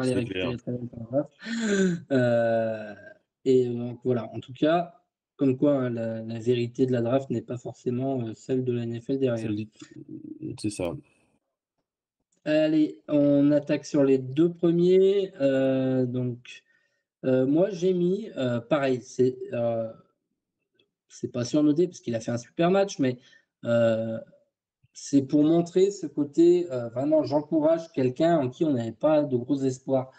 aller C'est clair. récupérer Trey Lance en draft. Euh, et donc voilà, en tout cas, comme quoi hein, la vérité de la draft n'est pas forcément celle de la NFL derrière. C'est ça. Allez, on attaque sur les deux premiers. Moi, j'ai mis, pareil, c'est pas surnoté parce qu'il a fait un super match, mais euh, c'est pour montrer ce côté, vraiment, j'encourage quelqu'un en qui on n'avait pas de gros espoirs.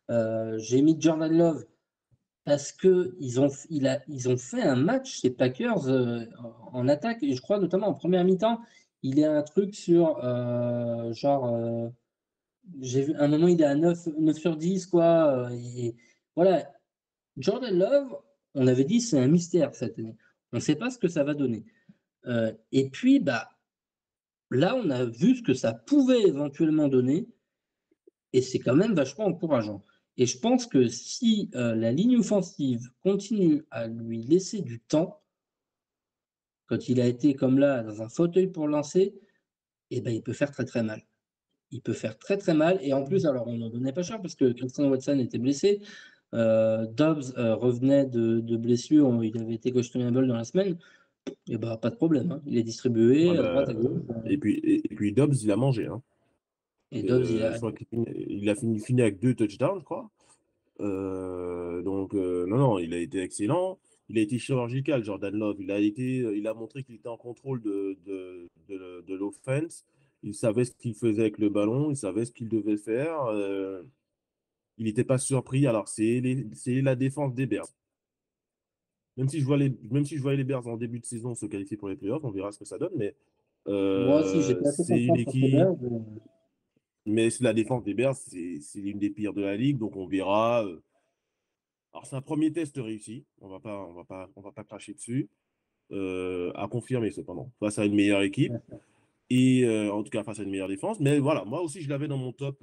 J'ai mis Jordan Love parce que ils ont fait un match, ces Packers, en attaque, et je crois notamment en première mi-temps, il y a un truc sur j'ai vu un moment, il est à 9 sur 10, quoi. Et voilà, Jordan Love, on avait dit c'est un mystère cette année. On ne sait pas ce que ça va donner. Et puis, bah, là, on a vu ce que ça pouvait éventuellement donner et c'est quand même vachement encourageant. Et je pense que si la ligne offensive continue à lui laisser du temps, quand il a été comme là dans un fauteuil pour lancer, et ben, il peut faire très très mal. Il peut faire très très mal. Et en plus, alors on n'en donnait pas cher parce que Christian Watson était blessé. Dobbs revenait de blessure, il avait été questionable dans la semaine. Et bah, pas de problème, hein. Il est Ouais, distribué à droite, bah, à gauche. et puis Dobbs, il a mangé. Hein. Et Dobbs, il Je a. crois qu'il a fini avec 2 touchdowns, je crois. Donc, non, non, il a été excellent. Il a été chirurgical, Jordan Love. Il a montré qu'il était en contrôle de l'offense. Il savait ce qu'il faisait avec le ballon. Il savait ce qu'il devait faire. Il n'était pas surpris. Alors, c'est la défense des Bears. Même si je voyais les Bears en début de saison se qualifier pour les playoffs, on verra ce que ça donne. Mais Moi aussi, j'étais assez c'est une content pour ces Bears. équipe. Mais la défense des Bears, c'est l'une des pires de la ligue. Donc, on verra. Alors, c'est un premier test réussi. On va pas cracher dessus. À confirmer cependant, face à une meilleure équipe. Et en tout cas, face à une meilleure défense. Mais voilà, moi aussi, je l'avais dans mon top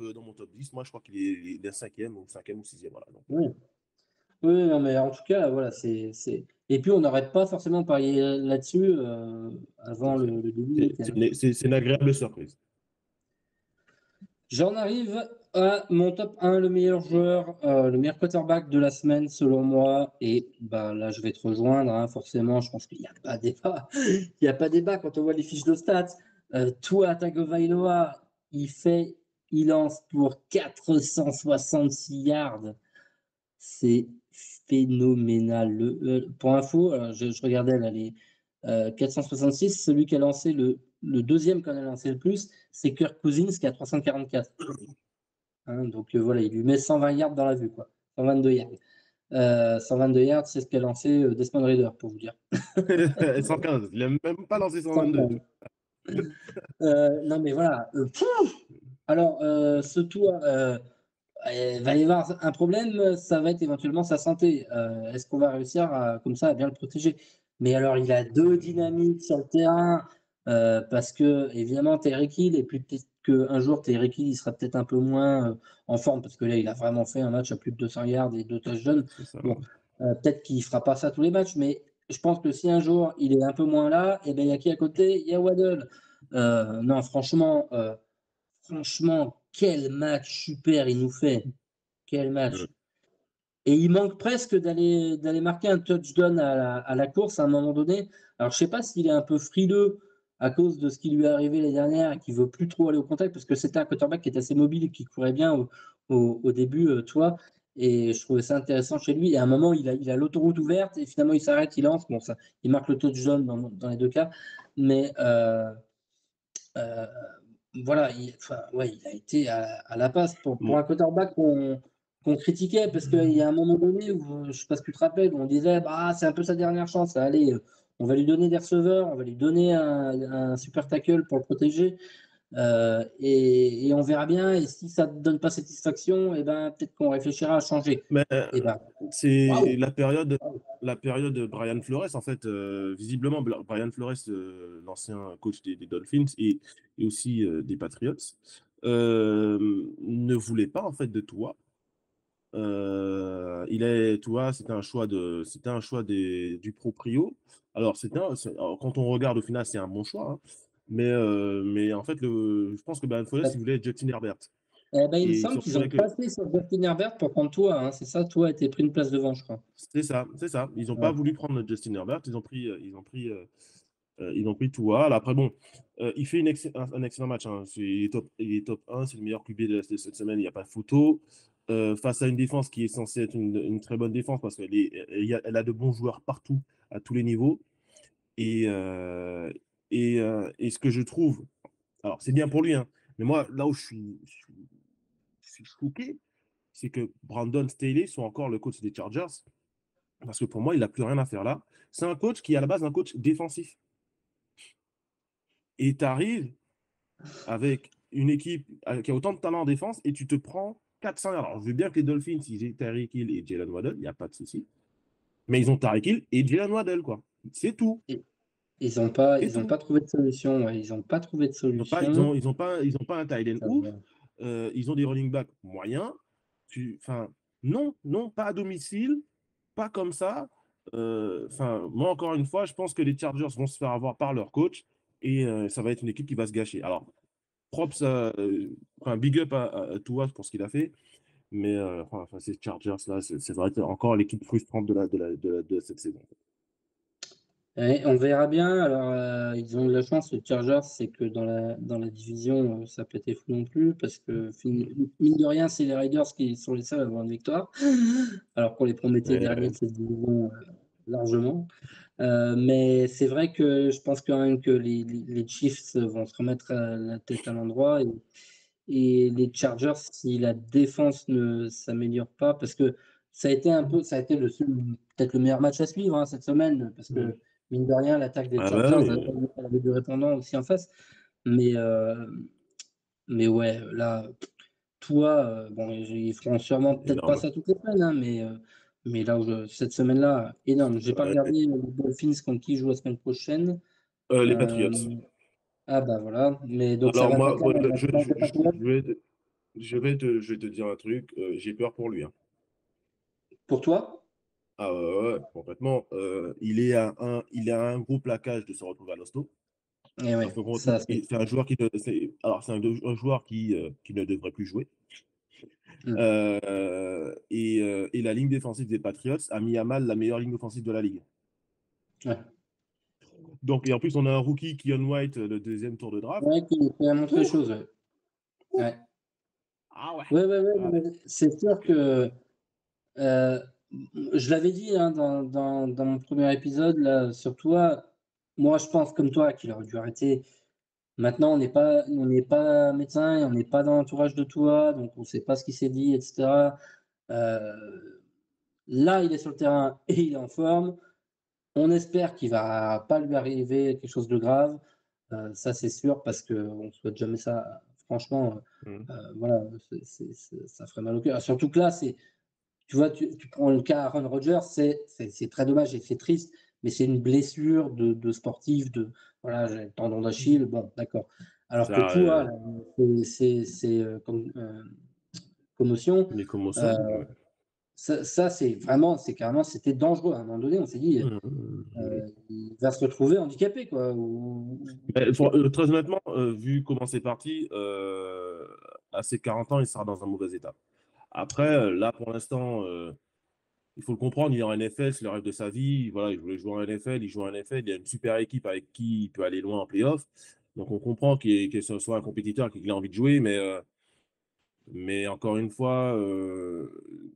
10. Moi, je crois qu'il est cinquième ou sixième. Voilà, donc. Oui. Oui, non, mais en tout cas, voilà, Et puis, on n'arrête pas forcément parier là-dessus avant C'est le début du c'est- week-end. c'est une agréable surprise. J'en arrive à mon top 1, le meilleur joueur, le meilleur quarterback de la semaine selon moi. Et bah, là, je vais te rejoindre, hein, forcément. Je pense qu'il n'y a pas débat. Il n'y a pas débat quand on voit les fiches de stats. Tua Tagovailoa, il lance pour 466 yards. C'est phénoménal. Pour info, je regardais là, les 466, celui qui a lancé le deuxième qu'on a lancé le plus, c'est Kirk Cousins qui a 344. Hein, donc voilà, il lui met 120 yards dans la vue, quoi. 122 yards. 122 yards, c'est ce qu'a lancé Desmond Ridder, pour vous dire. 115. Il n'a même pas lancé 122. 115. Non, mais voilà. Alors, ce tour, il va y avoir un problème, ça va être éventuellement sa santé. Est-ce qu'on va réussir comme ça à bien le protéger? Mais alors, il a deux dynamites sur le terrain parce que, évidemment, Tyreek Hill, et puis peut-être qu'un jour, Tyreek Hill, il sera peut-être un peu moins en forme parce que là, il a vraiment fait un match à plus de 200 yards et 2 touchdowns. C'est ça. Bon, peut-être qu'il ne fera pas ça tous les matchs, mais je pense que si un jour, il est un peu moins là, et ben, il y a qui à côté? Il y a Waddle. Non, franchement, quel match super il nous fait. Quel match. Et il manque presque d'aller marquer un touchdown à la course à un moment donné. Alors, je ne sais pas s'il est un peu frileux à cause de ce qui lui est arrivé l'année dernière et qu'il ne veut plus trop aller au contact parce que c'était un quarterback qui était assez mobile et qui courait bien au début, toi. Et je trouvais ça intéressant chez lui. Et à un moment, il a l'autoroute ouverte et finalement, il s'arrête, il lance. Bon, ça, il marque le touchdown dans les deux cas. Mais euh, voilà, il a été à la passe pour Bon, un quarterback qu'on critiquait parce qu'il y a un moment donné où, je ne sais pas si tu te rappelles, où on disait bah, c'est un peu sa dernière chance. Allez, on va lui donner des receveurs, on va lui donner un super tackle pour le protéger et on verra bien. Et si ça ne donne pas satisfaction, et ben, peut-être qu'on réfléchira à changer. mais Et ben, c'est waouh! la période de Brian Flores, en fait. Visiblement, Brian Flores, l'ancien coach des Dolphins et aussi des Patriots, ne voulait pas, en fait, de toi. Toi, c'était un choix du proprio. Alors, alors, quand on regarde au final, c'est un bon choix. Hein. Mais en fait, je pense que Brian Flores, il voulait Justin Herbert. Eh ben, il me Et il se semble qu'ils retrouvait ont avec le. passé sur Justin Herbert pour prendre toi. Hein. C'est ça, toi a été pris une place devant, je crois. C'est ça, c'est ça. Ils n'ont pas Ouais. voulu prendre Justin Herbert. Ils ont pris Tua. Alors après, bon, il fait un excellent match. Hein. Il est top 1, c'est le meilleur QB de cette semaine, il n'y a pas de photo. Face à une défense qui est censée être une très bonne défense parce qu'elle a de bons joueurs partout, à tous les niveaux. Et ce que je trouve, alors c'est bien pour lui, hein, mais moi, là où je suis choqué, c'est que Brandon Staley soit encore le coach des Chargers. Parce que pour moi, il n'a plus rien à faire là. C'est un coach qui est à la base un coach défensif. Et tu arrives avec une équipe qui a autant de talent en défense et tu te prends 400 yards. Alors, je veux bien que les Dolphins, ils aient Tyreek Hill et Jalen Waddle, il n'y a pas de souci. Mais ils ont Tyreek Hill et Jalen Waddle, quoi. C'est tout. Et ils C'est ont tout. pas trouvé de solution. Ouais. Ils n'ont pas trouvé de Ils n'ont pas, solution. ils ont pas un tight end Ça ouf. va. Ils ont des running backs moyens. Enfin, non, non, pas à domicile, pas comme ça. Enfin, moi, encore une fois, je pense que les Chargers vont se faire avoir par leur coach et ça va être une équipe qui va se gâcher. Alors, props, enfin, big up à Tua pour ce qu'il a fait. Mais enfin, ces Chargers-là, c'est vrai encore l'équipe frustrante de cette saison. Ouais, on verra bien. Alors, ils ont de la chance, les Chargers, c'est que dans la division, ça n'a pas été fou non plus, parce que mine de rien, c'est les Raiders qui sont les seuls à avoir une victoire, alors qu'on les promettait dernier de Ouais, cette division largement. Mais c'est vrai que je pense quand même que les Chiefs vont se remettre la tête à l'endroit et les Chargers, si la défense ne s'améliore pas, parce que ça a été peut-être le meilleur match à suivre cette semaine, parce ouais. que mine de rien, l'attaque des Ah bah Chargers oui. elle avait du répondant aussi en face. Mais, mais ouais, là, toi, bon, ils feront sûrement peut-être pas Énorme. ça toutes les semaines, mais là, cette semaine-là, énorme. J'ai pas Ouais. regardé les Dolphins contre qui joue la semaine prochaine. Les Euh, Patriots. ah bah voilà, mais donc ça Alors va moi, attaquer moi, dans tes Patriots. je vais te dire un truc. J'ai peur pour lui, hein. Pour toi? Ah ouais, complètement. Il est à un gros plaquage de se retrouver à l'hosto. Et Parce ouais, que ça concrètement, c'est. c'est un joueur alors un joueur qui ne devrait plus jouer. Hmm. Et la ligne défensive des Patriots a mis à mal la meilleure ligne offensive de la ligue. Ouais. Donc, et en plus, on a un rookie, Keon White, le deuxième tour de draft. Ouais, qui a montré les Ouh, choses. Ouais. ouh. Ouais, Ah ouais. ouais, ouais, ouais, Ah non, ouais. mais c'est sûr que euh, je l'avais dit dans mon premier épisode là, sur toi. Moi, je pense comme toi qu'il aurait dû arrêter. Maintenant, on n'est pas médecin et on n'est pas dans l'entourage de toi, donc on ne sait pas ce qui s'est dit, etc. Euh, Là, il est sur le terrain et il est en forme. On espère qu'il va pas lui arriver quelque chose de grave. Ça, c'est sûr, parce qu'on ne souhaite jamais ça. Franchement, Mhm. voilà, ça ferait mal au cœur. Surtout que là, tu vois, tu prends le cas Aaron Rodgers, c'est très dommage et c'est triste, mais c'est une blessure de sportif, voilà, j'ai le tendon d'Achille, bon, d'accord. Alors que Ça, toi, c'est commotion. les Euh, commotions. Ouais. ça, c'est vraiment, c'est carrément, c'était dangereux. À un moment donné, on s'est dit, Mhm. il va se retrouver handicapé, quoi. Mais très honnêtement, vu comment c'est parti, à ses 40 ans, il sera dans un mauvais état. Après, là, pour l'instant, il faut le comprendre, il est en NFL, c'est le rêve de sa vie. Voilà, il voulait jouer en NFL, il joue en NFL, il y a une super équipe avec qui il peut aller loin en playoff. Donc on comprend que ce soit un compétiteur, qu'il ait envie de jouer, mais encore une fois,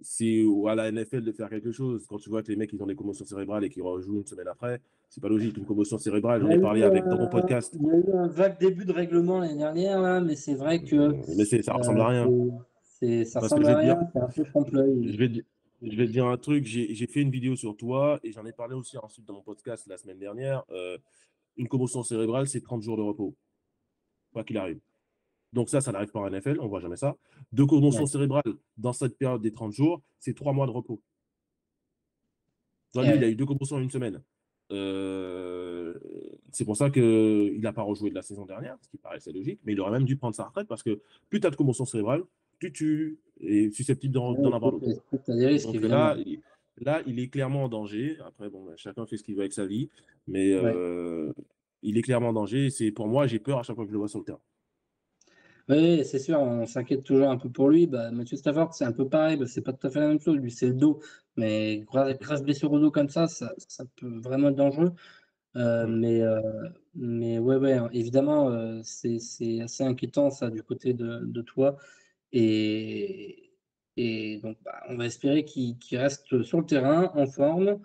c'est à la NFL de faire quelque chose. Quand tu vois que les mecs ils ont des commotions cérébrales et qu'ils rejouent une semaine après, c'est pas logique. Une commotion cérébrale, j'en ai parlé avec dans mon podcast. Il y a eu un vague début de règlement l'année dernière, là, mais c'est vrai que Mais ça ressemble à rien. ça Parce que ressemble je vais à te rien, dire, c'est un peu trompe-l'œil. je vais, te- je vais te dire un truc. J'ai fait une vidéo sur toi et j'en ai parlé aussi ensuite dans mon podcast la semaine dernière. Une commotion cérébrale, c'est 30 jours de repos, quoi qu'il arrive. Donc ça n'arrive pas en NFL, on ne voit jamais ça. Deux commotions Ouais. cérébrales dans cette période des 30 jours, c'est 3 mois de repos. Et Lui, il a ouais. eu deux commotions en une semaine. C'est pour ça qu'il n'a pas rejoué de la saison dernière, ce qui paraissait logique, mais il aurait même dû prendre sa retraite parce que plus tu as de commotion cérébrale, plus tu es susceptible d'en Ouais, avoir d'autres. tu as des risques, Donc évidemment. là, il est clairement en danger. Après, bon, chacun fait ce qu'il veut avec sa vie, mais Ouais. il est clairement en danger. C'est pour moi, j'ai peur à chaque fois que je le vois sur le terrain. Oui, c'est sûr, on s'inquiète toujours un peu pour lui. Bah, Matthew Stafford, c'est un peu pareil, bah, c'est pas tout à fait la même chose. Lui, c'est le dos. Mais grasse blessure au dos comme ça peut vraiment être dangereux. Euh, Mm. mais, euh, mais ouais, ouais, évidemment, c'est assez inquiétant, ça, du côté de toi. Et, et donc, bah, on va espérer qu'il reste sur le terrain, en forme.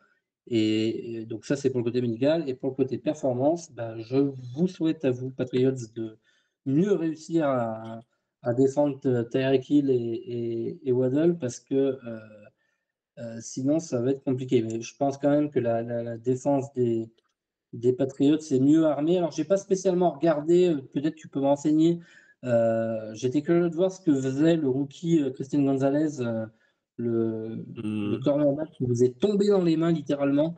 Et donc, ça, c'est pour le côté médical. Et pour le côté performance, bah, je vous souhaite à vous, Patriots, de mieux réussir à défendre Tyreek Hill et Waddle, parce que sinon, ça va être compliqué. Mais je pense quand même que la défense des Patriots c'est mieux armée. Alors, j'ai pas spécialement regardé, peut-être tu peux m'enseigner, J'étais curieux de voir ce que faisait le rookie Christian Gonzalez, le Mhm. cornerback qui vous est tombé dans les mains littéralement.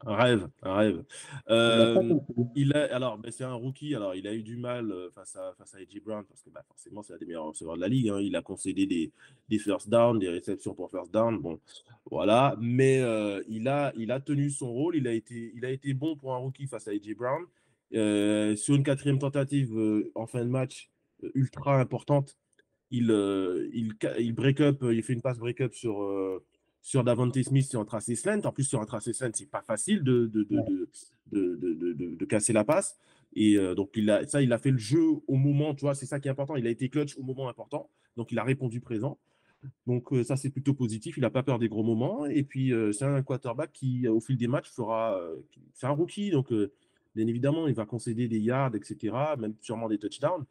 Un rêve, un rêve. Il n'a pas Euh, compris. alors, ben, c'est un rookie. Alors, il a eu du mal face à A.J. Brown parce que bah, forcément, c'est un des meilleurs receveurs de la ligue, hein. Il a concédé des first down, des réceptions pour first down. Bon, voilà. Mais il a tenu son rôle. Il a été bon pour un rookie face à A.J. Brown. Sur une quatrième tentative en fin de match ultra importante, il break up, il fait une passe break up sur Davante Smith sur un tracé slant. En plus, sur un tracé slant, c'est pas facile Ouais. de casser la passe. Et donc, il a fait le jeu au moment, tu vois, c'est ça qui est important. Il a été clutch au moment important. Donc, il a répondu présent. Donc, ça, c'est plutôt positif. Il n'a pas peur des gros moments. Et puis, c'est un quarterback qui, au fil des matchs, c'est un rookie. Donc, bien évidemment, il va concéder des yards, etc., même sûrement des touchdowns.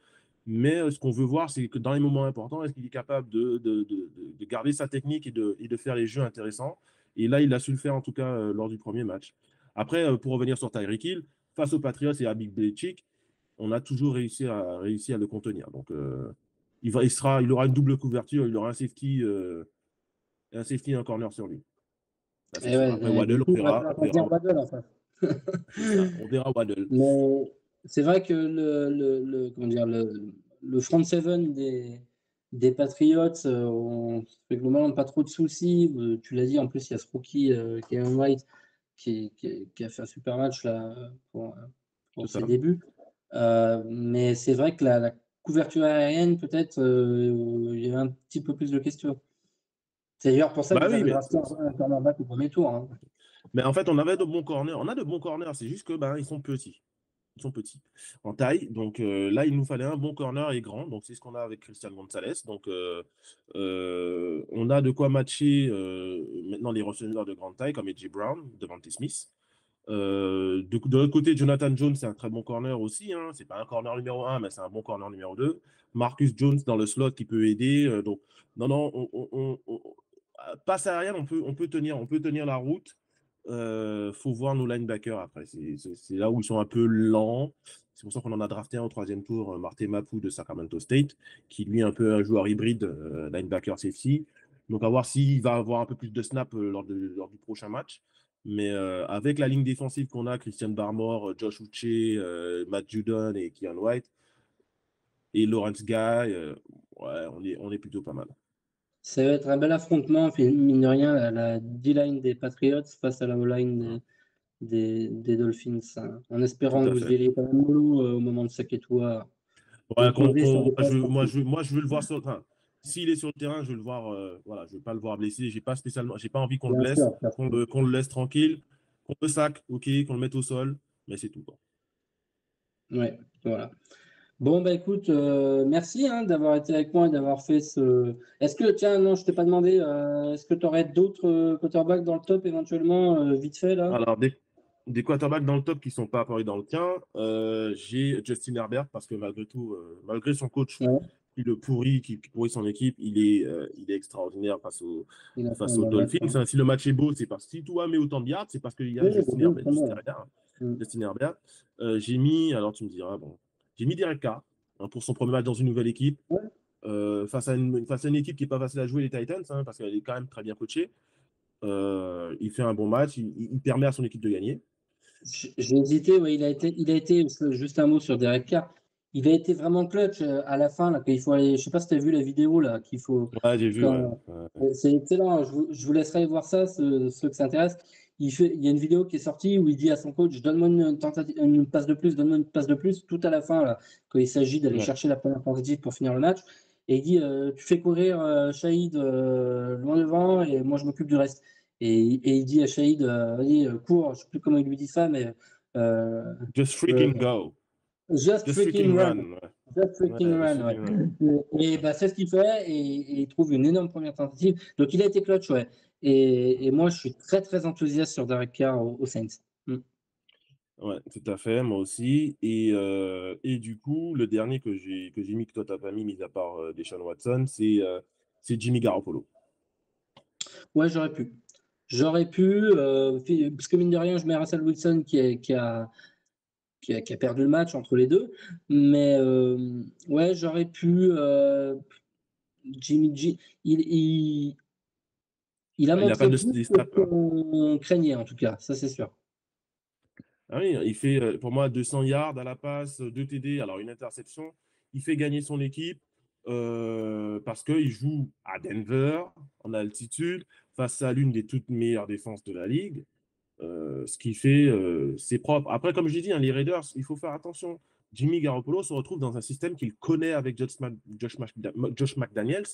Mais ce qu'on veut voir, c'est que dans les moments importants, est-ce qu'il est capable de garder sa technique et de faire les jeux intéressants. Et là, il a su le faire, en tout cas, lors du premier match. Après, pour revenir sur Tyreek Hill, face aux Patriots et à Big Belichick, on a toujours réussi à le contenir. Donc, il aura une double couverture, il aura un safety et un corner sur lui. Ça, c'est Et sûr. ouais, Après, et du Waddle, coup, on il va verra. falloir On choisir verra. Waddle en fait. C'est ça. On verra Waddle. Mais c'est vrai que comment dire, le front seven des Patriots, on se fait globalement pas trop de soucis. Tu l'as dit, en plus, il y a ce rookie, Kevin White, qui a fait un super match là, C'est pour ça. ses débuts. Mais c'est vrai que la couverture aérienne, peut-être, il y avait un petit peu plus de questions. C'est d'ailleurs pour ça que Bah vous oui, avez mais drafté un cornerback au premier tour, hein. en fait, on avait de bons corners. On a de bons corners. C'est juste que ben, ils sont petits. Ils sont petits en taille. Donc là, il nous fallait un bon corner et grand. Donc c'est ce qu'on a avec Christian Gonzalez. Donc on a de quoi matcher maintenant les receveurs de grande taille comme A.J. Brown, Devante Smith. De l'autre côté, Jonathan Jones, c'est un très bon corner aussi, hein. C'est pas un corner numéro 1, mais c'est un bon corner numéro 2. Marcus Jones dans le slot qui peut aider. Donc, non, non, passe aérienne, on peut tenir la route. Faut voir nos linebackers après. C'est là où ils sont un peu lents. C'est pour ça qu'on en a drafté un au troisième tour, Marte Mapu de Sacramento State, qui lui est un peu un joueur hybride, linebacker safety. Donc, à voir s'il va avoir un peu plus de snap lors du prochain match. Mais avec la ligne défensive qu'on a, Christian Barmore, Josh Uche, Matt Judon et Kian White, et Lawrence Guy, ouais, on est plutôt pas mal. Ça va être un bel affrontement, mine de rien, la D-line des Patriots face à la O-line Mm. des Dolphins, hein. En Tout espérant que à vous fait. ayez quand même mollo au moment de saquer toi et Ouais, poser sur des passes rapides. moi, je veux le voir sur. Enfin, s'il est sur le terrain, je veux le voir. Voilà, je veux pas le voir blessé. J'ai pas envie qu'on le Bien blesse, sûr, bien sûr. qu'on le laisse tranquille, qu'on le sac, ok, qu'on le mette au sol, mais c'est tout, quoi. Ouais, voilà. Bon, bah écoute, merci hein, d'avoir été avec moi et d'avoir fait ce. Est-ce que, tiens, non, je t'ai pas demandé, est-ce que tu aurais d'autres quarterbacks dans le top éventuellement, vite fait là? Alors, des quarterbacks dans le top qui ne sont pas apparus dans le tien, j'ai Justin Herbert parce que malgré tout, malgré son coach Ouais, qui pourrit son équipe, il est extraordinaire il a fait un face aux bon match, Dolphins, hein. hein. Si le match est beau, c'est parce que si toi met autant de yards, c'est parce qu'il y a Oui, oui, Justin oui, Herbert. très bon. Mm. Justin Herbert. Alors tu me diras, bon, j'ai mis Derek Carr, hein, pour son premier match dans une nouvelle équipe, Ouais. face à une équipe qui n'est pas facile à jouer, les Titans, hein, parce qu'elle est quand même très bien coachée. Il fait un bon match, il permet à son équipe de gagner. J'ai hésité, ouais, il a été, juste un mot sur Derek Carr, il a été vraiment clutch à la fin, là, quand il faut aller, je sais pas si tu as vu la vidéo, là, qu'il faut, Ouais, j'ai vu, ouais. quand, c'est excellent, je vous laisserai voir ça, ceux que ça intéresse. Il y a une vidéo qui est sortie où il dit à son coach, donne-moi une passe de plus, donne-moi une passe de plus, tout à la fin, là, quand il s'agit d'aller Ouais. chercher la première tentative pour finir le match. Et il dit, tu fais courir Shahid loin devant et moi je m'occupe du reste. Et il dit à Shahid, vas-y, cours, je sais plus comment il lui dit ça, mais Just euh, freaking go. just Just freaking freaking run. run. Ouais, Just freaking ouais, just run, freaking run. ouais. Et bah, c'est ce qu'il fait et il trouve une énorme première tentative. Donc il a été clutch, ouais. Et moi, je suis très très enthousiaste sur Derek Carr aux Saints. Mm. Ouais, tout à fait, moi aussi. Et du coup, le dernier que j'ai mis, que toi, t'as pas mis à part Deshaun Watson, c'est Jimmy Garoppolo. Ouais, j'aurais pu. J'aurais pu, parce que mine de rien, je mets Russell Wilson qui a qui a perdu le match entre les deux. Mais ouais, j'aurais pu. Jimmy G, il a Il n'a pas montré de plus des que stats, ce hein. qu'on craignait, en tout cas, ça c'est sûr. Ah oui, il fait pour moi 200 yards à la passe, 2 TD, alors une interception. Il fait gagner son équipe parce qu'il joue à Denver, en altitude, face à l'une des toutes meilleures défenses de la ligue. Ce qui fait, c'est propre. Après, comme je l'ai dit, hein, les Raiders, il faut faire attention. Jimmy Garoppolo se retrouve dans un système qu'il connaît avec Josh McDaniels.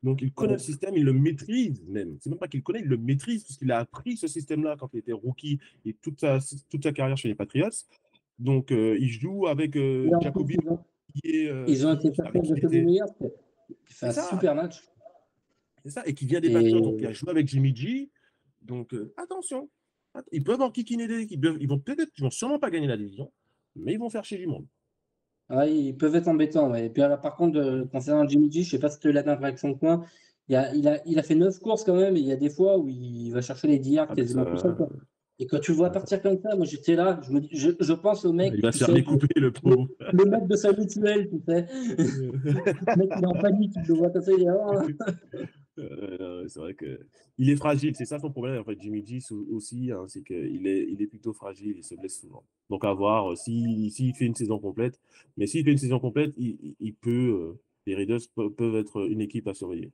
Donc, il connaît le système, il le maîtrise même. C'est même pas qu'il connaît, il le maîtrise puisqu'il a appris ce système-là quand il était rookie et toute sa carrière chez les Patriots. Donc, il joue avec Et en plus, Jacoby ils ont été chercher avec qui il Jacoby était. Meyers, qui fait C'est un ça, super match. c'est ça. Et qui vient des Patriots, donc il a Et joué avec Jimmy G. Donc, attention. Ils peuvent enquiquiner des équipes. Ils vont sûrement pas gagner la division, mais ils vont faire chez du monde. ouais, ils peuvent être embêtants. Ouais. Et puis, alors, par contre, concernant Jimmy G, je sais pas si tu as eu la même réaction que moi. Il a fait 9 courses quand même, et il y a des fois où il va chercher les 10 yards Ah ben quasiment tout seul, ça, quoi. Et quand tu le vois partir comme ça, moi j'étais là, je me dis, je pense au mec, il va tu se faire sais, découper, le le, pauvre. le mec de sa mutuelle, tu sais. Le mec, il est en panique, il le voit comme ça, il est C'est vrai que il est fragile, c'est ça son problème en fait. Jimmy G aussi, hein, c'est qu'il est plutôt fragile, il se blesse souvent. Donc à voir s'il fait une saison complète. Mais s'il fait une saison complète, il peut. Les Raiders peuvent être une équipe à surveiller.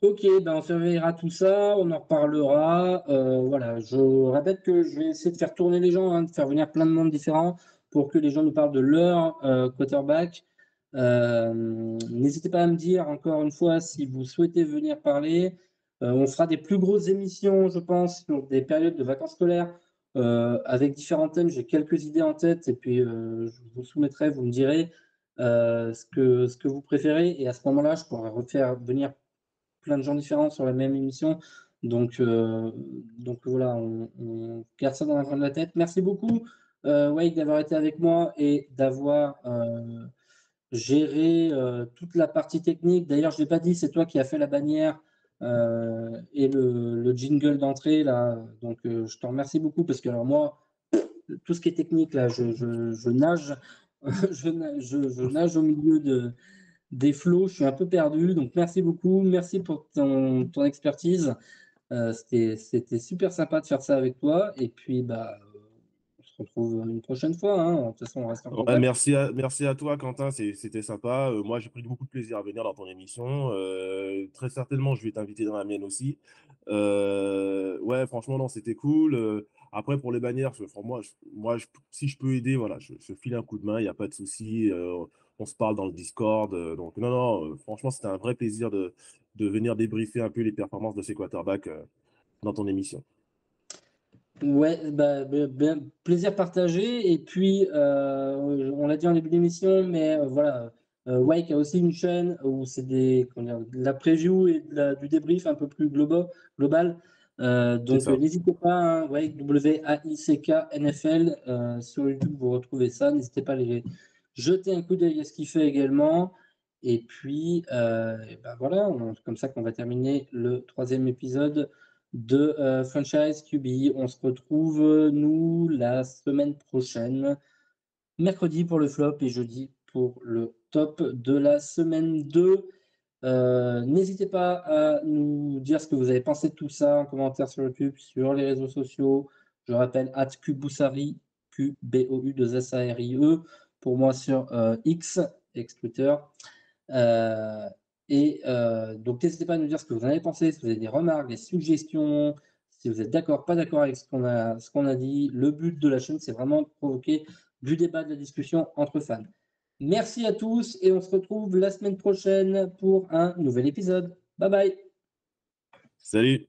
Ok, ben on surveillera tout ça, on en reparlera. Voilà, je répète que je vais essayer de faire tourner les gens, hein, de faire venir plein de monde différents pour que les gens nous parlent de leur quarterback. N'hésitez pas à me dire encore une fois si vous souhaitez venir parler. On fera des plus grosses émissions, je pense, sur des périodes de vacances scolaires avec différents thèmes. J'ai quelques idées en tête et puis je vous soumettrai, vous me direz ce que vous préférez. Et à ce moment-là, je pourrai refaire venir plein de gens différents sur la même émission. Donc, voilà, on garde ça dans la coin de la tête. Merci beaucoup, Wade, d'avoir été avec moi et d'avoir géré toute la partie technique. D'ailleurs, je ne l'ai pas dit, c'est toi qui as fait la bannière et le jingle d'entrée. Là. Donc, je te remercie beaucoup parce que alors moi, tout ce qui est technique, là, je nage, je nage au milieu des flots, je suis un peu perdu. Donc, merci beaucoup. Merci pour ton expertise. C'était super sympa de faire ça avec toi. Et puis, bah, on se retrouve une prochaine fois. Hein. De toute façon, on reste en Ouais, contact. merci à toi, Quentin. C'était sympa. Moi, j'ai pris beaucoup de plaisir à venir dans ton émission. Très certainement, je vais t'inviter dans la mienne aussi. Ouais, franchement, non, c'était cool. Après, pour les bannières, si je peux aider, voilà, je file un coup de main, il n'y a pas de souci. On se parle dans le Discord. Donc, non, non, franchement, c'était un vrai plaisir de venir débriefer un peu les performances de ces quarterbacks dans ton émission. Ouais, bah, plaisir partagé. Et puis, on l'a dit en début d'émission, mais voilà, Wake a aussi une chaîne où c'est de la preview et du débrief un peu plus global. C'est Donc, ça. n'hésitez pas, hein, Wake, WAICK NFL, sur YouTube, vous retrouvez ça. N'hésitez pas à aller jeter un coup d'œil à ce qu'il fait également. Et puis, et ben voilà, c'est comme ça qu'on va terminer le 3e épisode de Franchise QB. On se retrouve, nous, la semaine prochaine, mercredi pour le flop et jeudi pour le top de la semaine 2. N'hésitez pas à nous dire ce que vous avez pensé de tout ça en commentaire sur YouTube, sur les réseaux sociaux. Je rappelle, @Kuboussari, QBOU2SARIE, pour moi sur X, ex-Twitter. Donc, n'hésitez pas à nous dire ce que vous en avez pensé, si vous avez des remarques, des suggestions, si vous êtes d'accord, pas d'accord avec ce qu'on a dit. Le but de la chaîne, c'est vraiment de provoquer du débat, de la discussion entre fans. Merci à tous et on se retrouve la semaine prochaine pour un nouvel épisode. Bye bye. Salut!